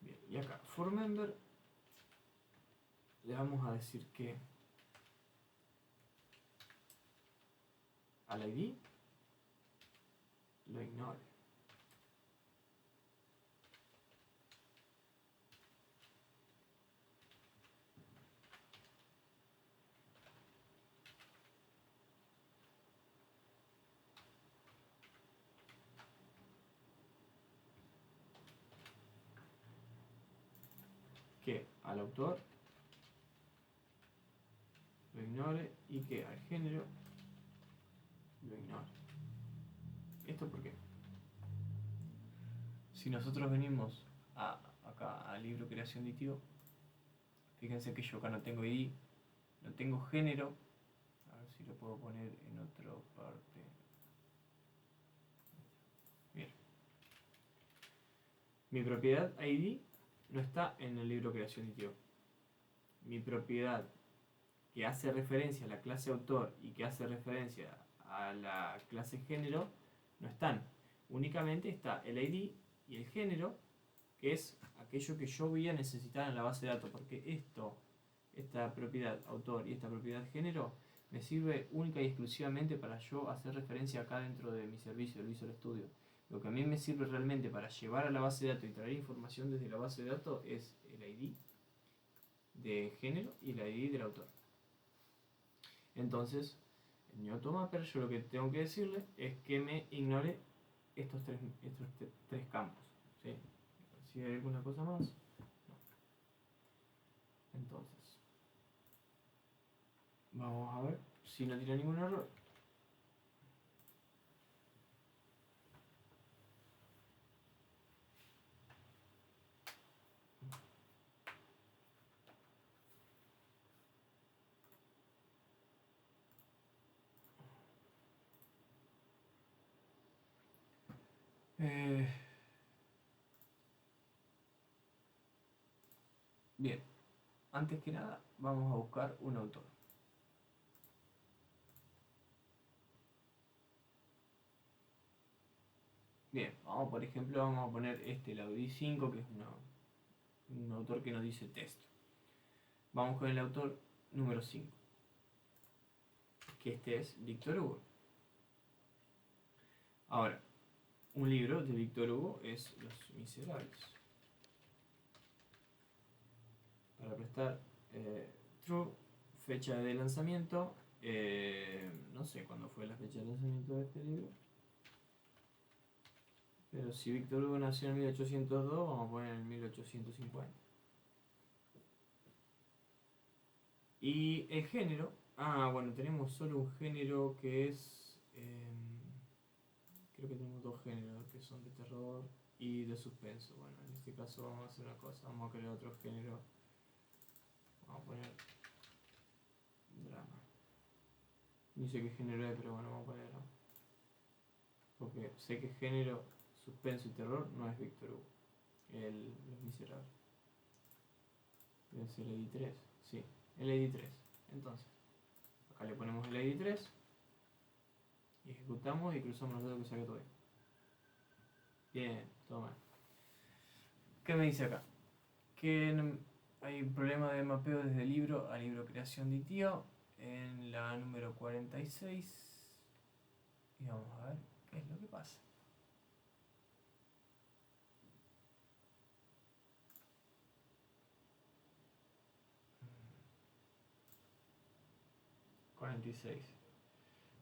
Bien, y acá, for member, le vamos a decir que al ID lo ignore. Que al autor lo ignore y que al género lo ignore. ¿Esto por qué? Si nosotros venimos acá al libro creación de tío, fíjense que yo acá no tengo ID, no tengo género. A ver si lo puedo poner en otra parte. Bien. Mi propiedad ID no está en el libro creación de tío. Mi propiedad que hace referencia a la clase autor y que hace referencia a la clase género no están. Únicamente está el ID y el género, que es aquello que yo voy a necesitar en la base de datos, porque esta propiedad autor y esta propiedad género me sirve única y exclusivamente para yo hacer referencia acá dentro de mi servicio, el Visual Studio. Lo que a mí me sirve realmente para llevar a la base de datos y traer información desde la base de datos es el ID de género y el ID del autor. Entonces, en mi automapper yo lo que tengo que decirle es que me ignore estos tres campos, ¿sí? Si hay alguna cosa más, no. Entonces, vamos a ver si no tiene ningún error. Bien, antes que nada vamos a buscar un autor. Bien, por ejemplo, vamos a poner el Audi 5, que es un autor que nos dice texto. Vamos con el autor número 5, que este es Víctor Hugo. Ahora, un libro de Víctor Hugo es Los Miserables. Para prestar true, fecha de lanzamiento, no sé cuándo fue la fecha de lanzamiento de este libro, pero si Víctor Hugo nació en 1802, vamos a poner en 1850. Y el género, bueno, tenemos solo un género que es, creo que tenemos dos géneros que son de terror y de suspenso. Bueno, en este caso vamos a hacer una cosa, vamos a crear otro género. Vamos a poner drama. Ni sé qué género es, pero bueno, vamos a poner drama. Porque sé que género, suspenso y terror no es Víctor Hugo. Los Miserables. Debe ser el ID3. Sí, el ID3. Entonces, acá le ponemos el ID3. Y ejecutamos y cruzamos los dedos que salga todo bien. Bien, todo mal. ¿Qué me dice acá? Que hay un problema de mapeo desde libro a libro creación de tío en la número 46. Y vamos a ver qué es lo que pasa.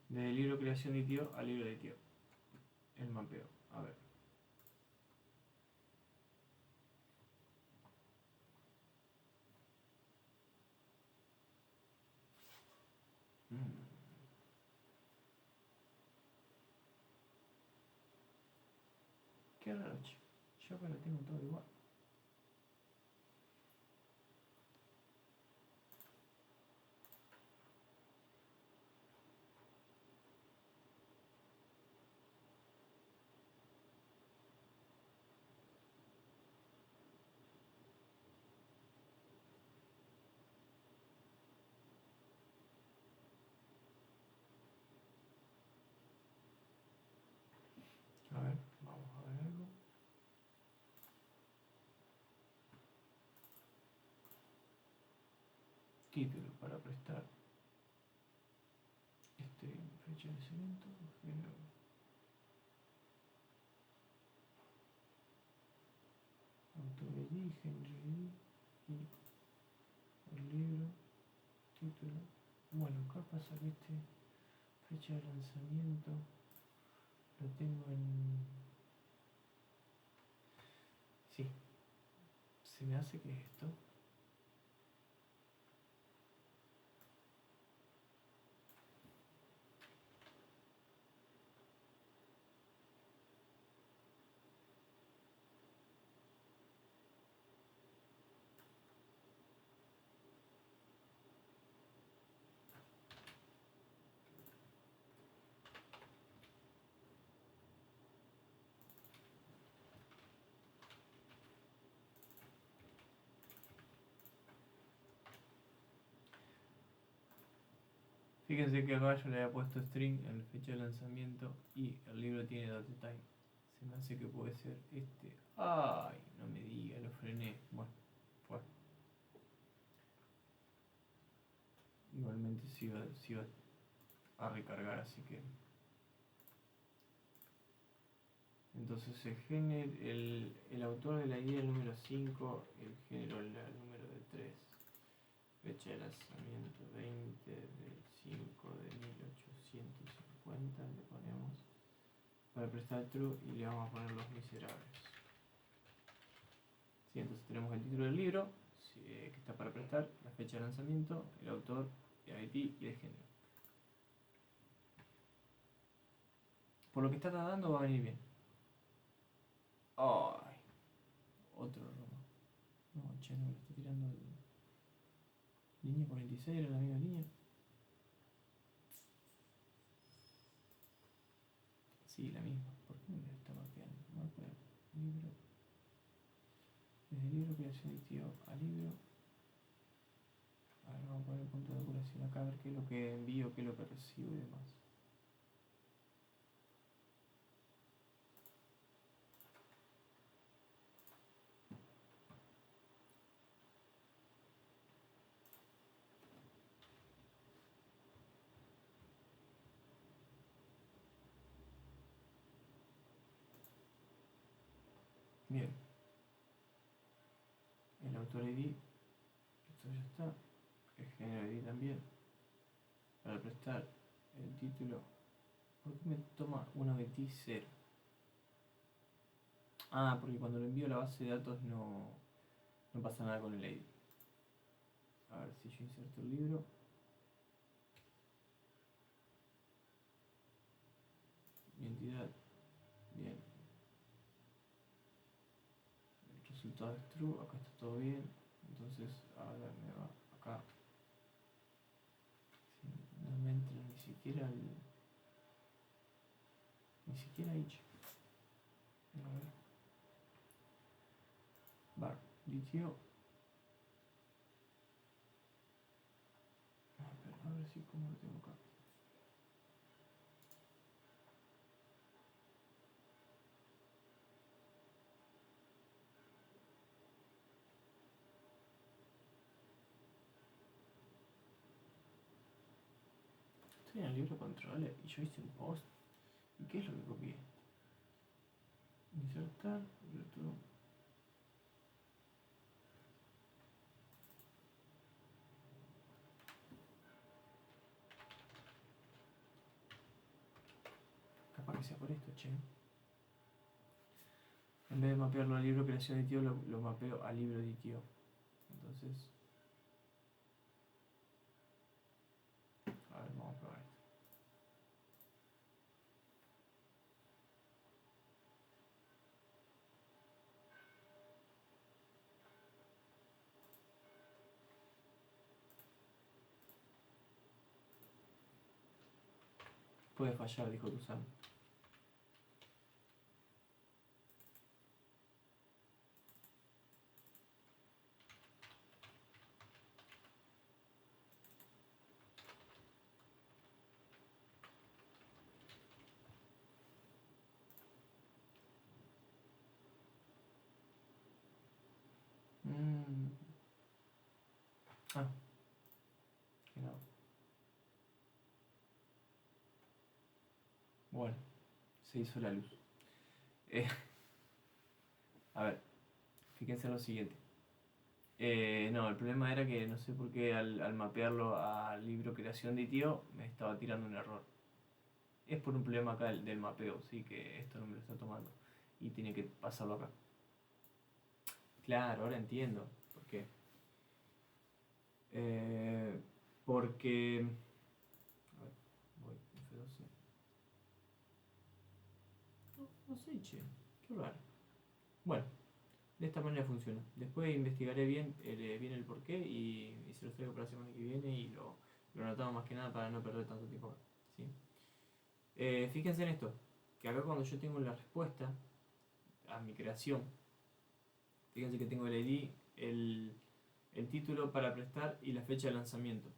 Desde libro creación de tío a libro de tío. El mapeo. A ver. Mm. Qué raro, che. Yo acá lo tengo todo igual. A ver, vamos a ver algo. Título para prestar. Fecha de nacimiento, género. Autor ID, género ID y el libro, título. Bueno, acá pasa que fecha de lanzamiento lo tengo en. Sí, se me hace que es esto. Fíjense que acá yo le había puesto string en la fecha de lanzamiento y el libro tiene date time. Se me hace que puede ser este. Ay, no me diga, lo frené. Bueno, fue. Igualmente se iba a recargar, así que. Entonces el autor de la guía el número 5, el género el número de 3. Fecha de lanzamiento 20 del 5 de 1850, le ponemos para prestar true y le vamos a poner Los Miserables. Sí, entonces tenemos el título del libro, que está para prestar, la fecha de lanzamiento, el autor, el ID y el género. Por lo que está tardando va a venir bien. Ay, otro error. No, che, no, me está tirando línea 46, era la misma línea. Sí, la misma. ¿Por qué me lo está mapeando? Mapa, libro. Desde libro, creación aditivo a libro. A ver, vamos a poner el punto de curación acá, a ver qué es lo que envío, qué es lo que recibo y demás. Bien. El autor ID, esto ya está. El género ID también. Para prestar el título. ¿Por qué me toma una BT 0? Ah, porque cuando lo envío a la base de datos no pasa nada con el ID. A ver si yo inserto el libro. Mi entidad. Bien. El resultado es true. Acá está todo bien. Entonces ahora me va acá. Sí, no me entra ni siquiera each. A ver. Bar. Litio. A ver si cómo lo tengo acá. Estoy en el libro control y yo hice un post. ¿Y qué es lo que copié? Insertar, YouTube. Capaz que sea por esto, che. En vez de mapearlo al libro creación aditivo, lo mapeo al libro aditivo. Entonces, a ver, vamos a probar esto. Puede fallar, dijo Tuzán. Ah, qué no. Bueno, se hizo la luz. A ver, fíjense en lo siguiente. No, el problema era que no sé por qué al mapearlo al libro creación de tío me estaba tirando un error. Es por un problema acá del mapeo, sí, que esto no me lo está tomando. Y tiene que pasarlo acá. Claro, ahora entiendo por qué. Porque... A ver, voy, F12. No sé, che, qué raro. Bueno, de esta manera funciona. Después investigaré bien el porqué y se los traigo para la semana que viene y lo anotamos más que nada para no perder tanto tiempo acá. ¿Sí? Fíjense en esto, que acá cuando yo tengo la respuesta a mi creación, fíjense que tengo el ID, el título para prestar y la fecha de lanzamiento.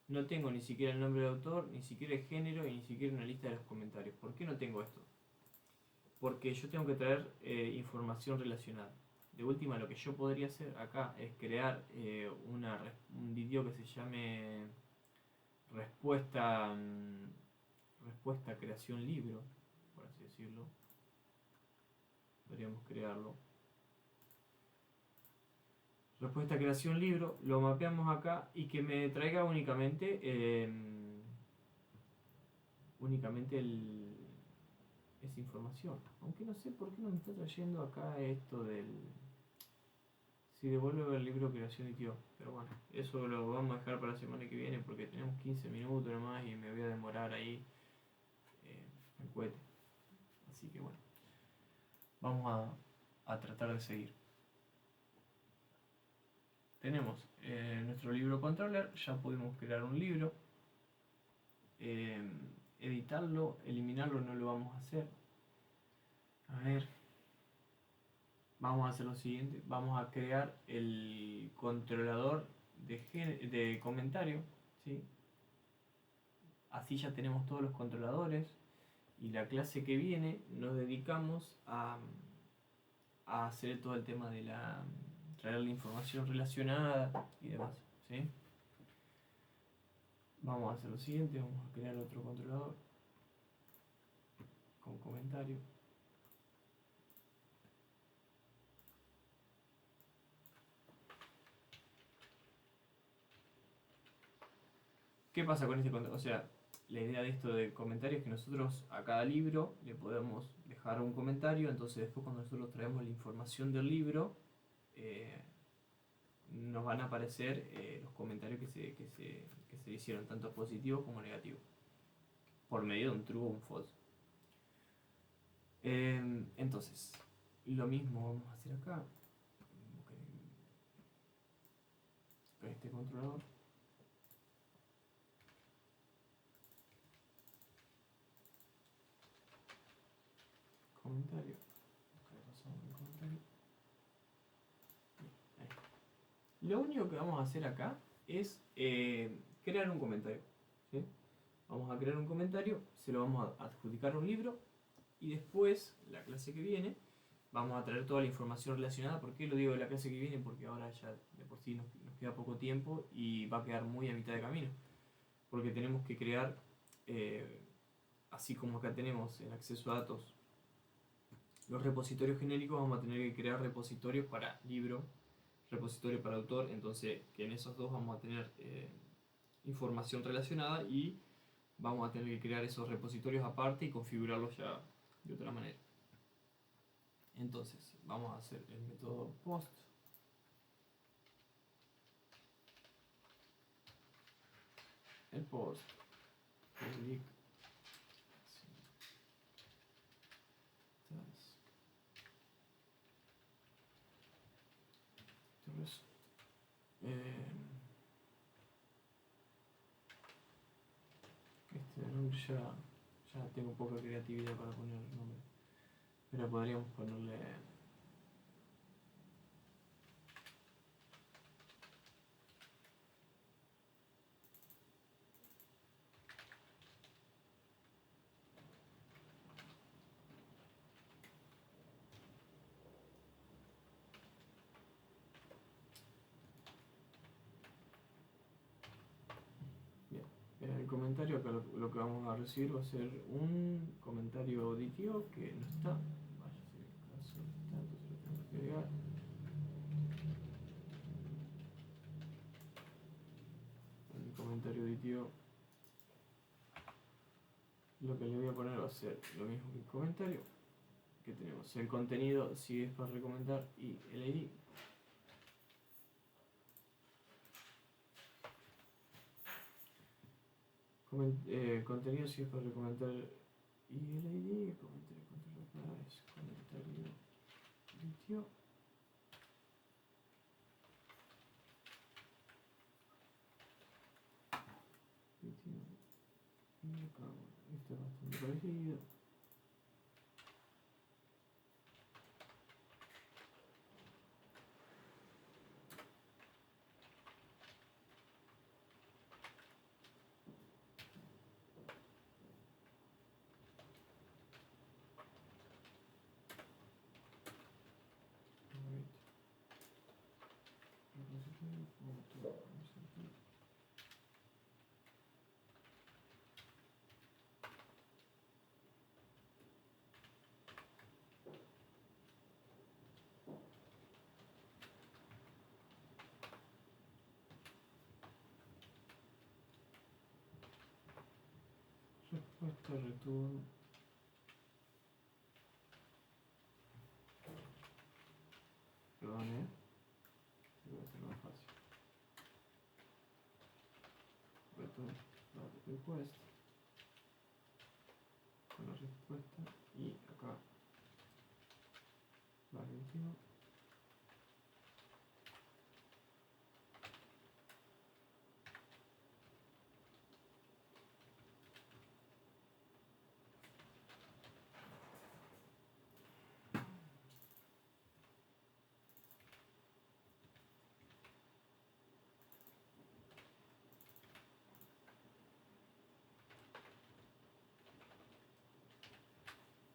No tengo ni siquiera el nombre del autor, ni siquiera el género y ni siquiera una lista de los comentarios. ¿Por qué no tengo esto? Porque yo tengo que traer información relacionada. De última, lo que yo podría hacer acá es crear un vídeo que se llame respuesta creación libro, por así decirlo. Podríamos crearlo. Respuesta creación libro, lo mapeamos acá y que me traiga únicamente esa información. Aunque no sé por qué no me está trayendo acá esto del... Si devuelve el libro creación y tío. Pero bueno, eso lo vamos a dejar para la semana que viene porque tenemos 15 minutos nomás y me voy a demorar ahí el cohete. Así que bueno, vamos a tratar de seguir. Tenemos nuestro libro controller, ya pudimos crear un libro. Editarlo, eliminarlo no lo vamos a hacer. A ver, vamos a hacer lo siguiente, vamos a crear el controlador de comentario, ¿sí? Así ya tenemos todos los controladores y la clase que viene nos dedicamos a hacer todo el tema de traer la información relacionada y demás, ¿sí? Vamos a hacer lo siguiente, vamos a crear otro controlador con comentario. ¿Qué pasa con este controlador? O sea, la idea de esto de comentarios es que nosotros a cada libro le podemos dejar un comentario, entonces después cuando nosotros traemos la información del libro, nos van a aparecer los comentarios que se hicieron, tanto positivos como negativos, por medio de un true o un false. Entonces, lo mismo vamos a hacer acá, con este controlador. Comentario. Lo único que vamos a hacer acá es crear un comentario, ¿sí? Vamos a crear un comentario, se lo vamos a adjudicar a un libro y después, la clase que viene, vamos a traer toda la información relacionada. ¿Por qué lo digo de la clase que viene? Porque ahora ya de por sí nos queda poco tiempo y va a quedar muy a mitad de camino. Porque tenemos que crear, así como acá tenemos el acceso a datos, los repositorios genéricos, vamos a tener que crear repositorios para libro, repositorio para autor, entonces que en esos dos vamos a tener información relacionada y vamos a tener que crear esos repositorios aparte y configurarlos ya de otra manera. Entonces, vamos a hacer el método post. El post public entonces, este nombre ya tengo poca creatividad para poner el nombre, pero podríamos ponerle el comentario. Acá lo que vamos a recibir va a ser un comentario auditivo que no está. Vaya a ser el caso, está, entonces lo tengo que agregar. El comentario auditivo, lo que le voy a poner va a ser lo mismo que el comentario que tenemos. El contenido, si es para recomendar, y el ID. Contenido si es para recomendar y el ID, comentario controlado es comentario litio. Y acá, este es bastante parecido. Respuesta, return. Perdón, voy a hacer más fácil. Return dot request con la respuesta y acá la 21.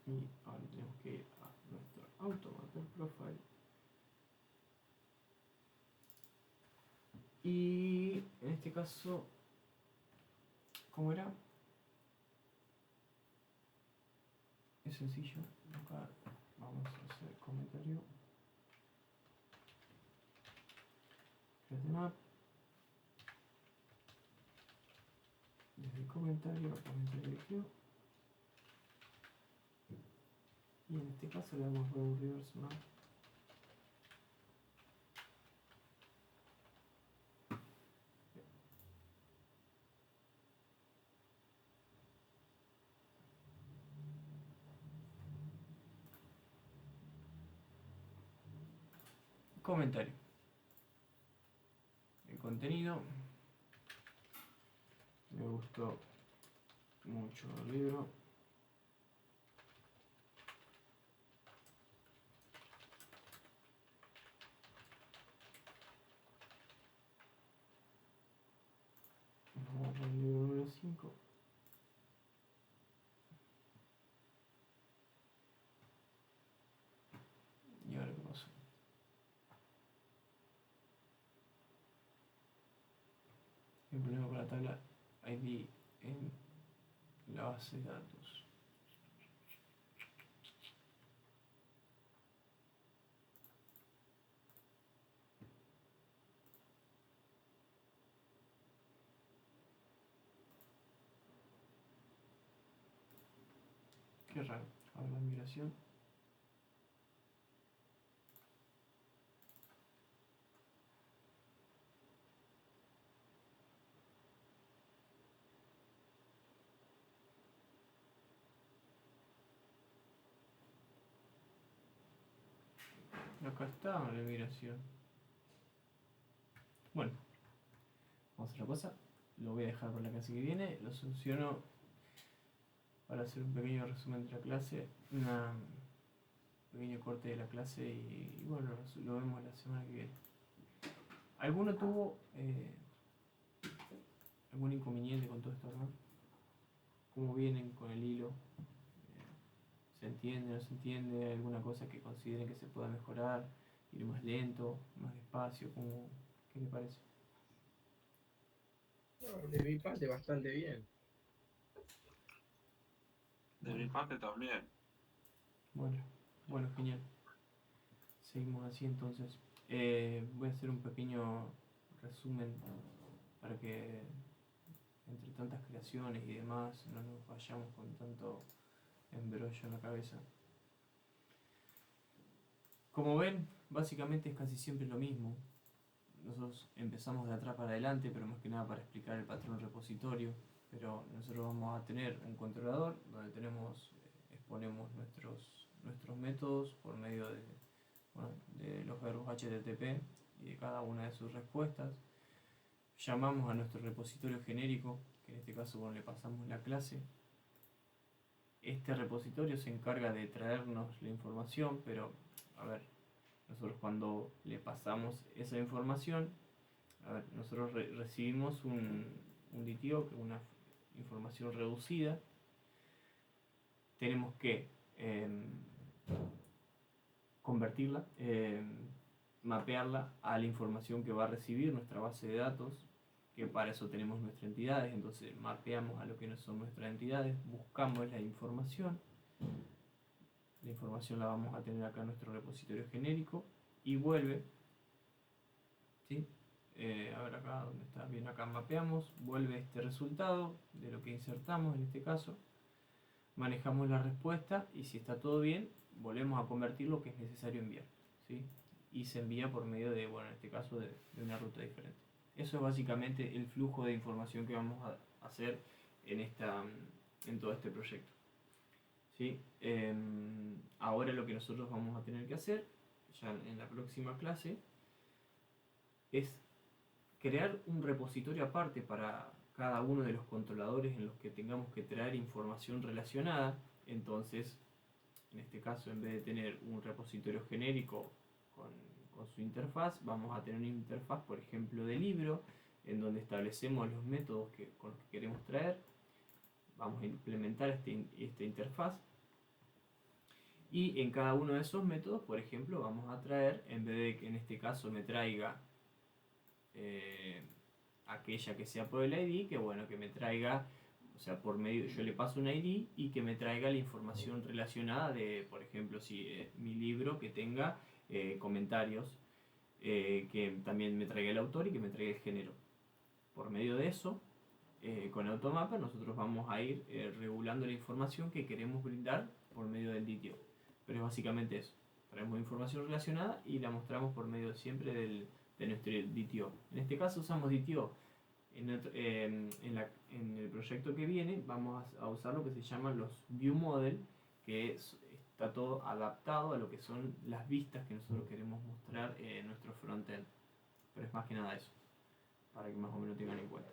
Y ahora tenemos que ir a nuestro Automator Profile. Y en este caso, ¿cómo era? Es sencillo. Acá vamos a hacer comentario. Map. Desde comentario a comentario queue. Y en este caso le damos row reverse map. Comentario. El contenido. Me gustó mucho el libro. Vamos al libro número 5. ¿Y ahora qué pasó? El problema con la tabla ID en la base de datos. Qué raro. Ahora la migración. Acá está la migración. Bueno, vamos a hacer una cosa. Lo voy a dejar para la clase que viene. Lo soluciono para hacer un pequeño resumen de la clase. Un pequeño corte de la clase y bueno, lo vemos la semana que viene. ¿Alguno tuvo algún inconveniente con todo esto acá? ¿Cómo vienen con el hilo? ¿Se entiende, no se entiende? ¿Hay alguna cosa que consideren que se pueda mejorar? ¿Ir más lento, más despacio? ¿Qué le parece? No, de mi parte bastante bien. De mi parte también. Bueno, genial. Seguimos así entonces. Voy a hacer un pequeño resumen para que entre tantas creaciones y demás no nos vayamos con tanto embrollo en la cabeza. Como ven, básicamente es casi siempre lo mismo. Nosotros empezamos de atrás para adelante, pero más que nada para explicar el patrón repositorio. Pero nosotros vamos a tener un controlador donde exponemos nuestros métodos por medio de los verbos HTTP y de cada una de sus respuestas. Llamamos a nuestro repositorio genérico, que en este caso le pasamos la clase. Este repositorio se encarga de traernos la información, pero a ver, nosotros cuando le pasamos esa información, nosotros recibimos un DTO, que es una información reducida. Tenemos que convertirla, mapearla a la información que va a recibir nuestra base de datos, que para eso tenemos nuestras entidades. Entonces mapeamos a lo que no son nuestras entidades, buscamos la información la vamos a tener acá en nuestro repositorio genérico y vuelve, ¿sí? A ver acá donde está, bien, acá mapeamos, vuelve este resultado de lo que insertamos en este caso, manejamos la respuesta y si está todo bien volvemos a convertir lo que es necesario enviar, ¿sí? Y se envía por medio de, bueno, en este caso de una ruta diferente. Eso es básicamente el flujo de información que vamos a hacer en todo este proyecto, ¿sí? Ahora lo que nosotros vamos a tener que hacer ya en la próxima clase es crear un repositorio aparte para cada uno de los controladores en los que tengamos que traer información relacionada. Entonces, en este caso, en vez de tener un repositorio genérico con su interfaz, vamos a tener una interfaz, por ejemplo, de libro, en donde establecemos los métodos con los que queremos traer. Vamos a implementar esta interfaz. Y en cada uno de esos métodos, por ejemplo, vamos a traer, en vez de que en este caso me traiga aquella que sea por el ID, que bueno, que me traiga, o sea, por medio, yo le paso un ID y que me traiga la información relacionada de, por ejemplo, si mi libro que tenga comentarios, que también me traiga el autor y que me traiga el género. Por medio de eso, con Automapper nosotros vamos a ir regulando la información que queremos brindar por medio del DTO. Pero es básicamente eso. Traemos información relacionada y la mostramos por medio siempre de nuestro DTO. En este caso usamos DTO. En el proyecto que viene vamos a usar lo que se llaman los View Model, que está todo adaptado a lo que son las vistas que nosotros queremos mostrar en nuestro frontend. Pero es más que nada eso, para que más o menos tengan en cuenta.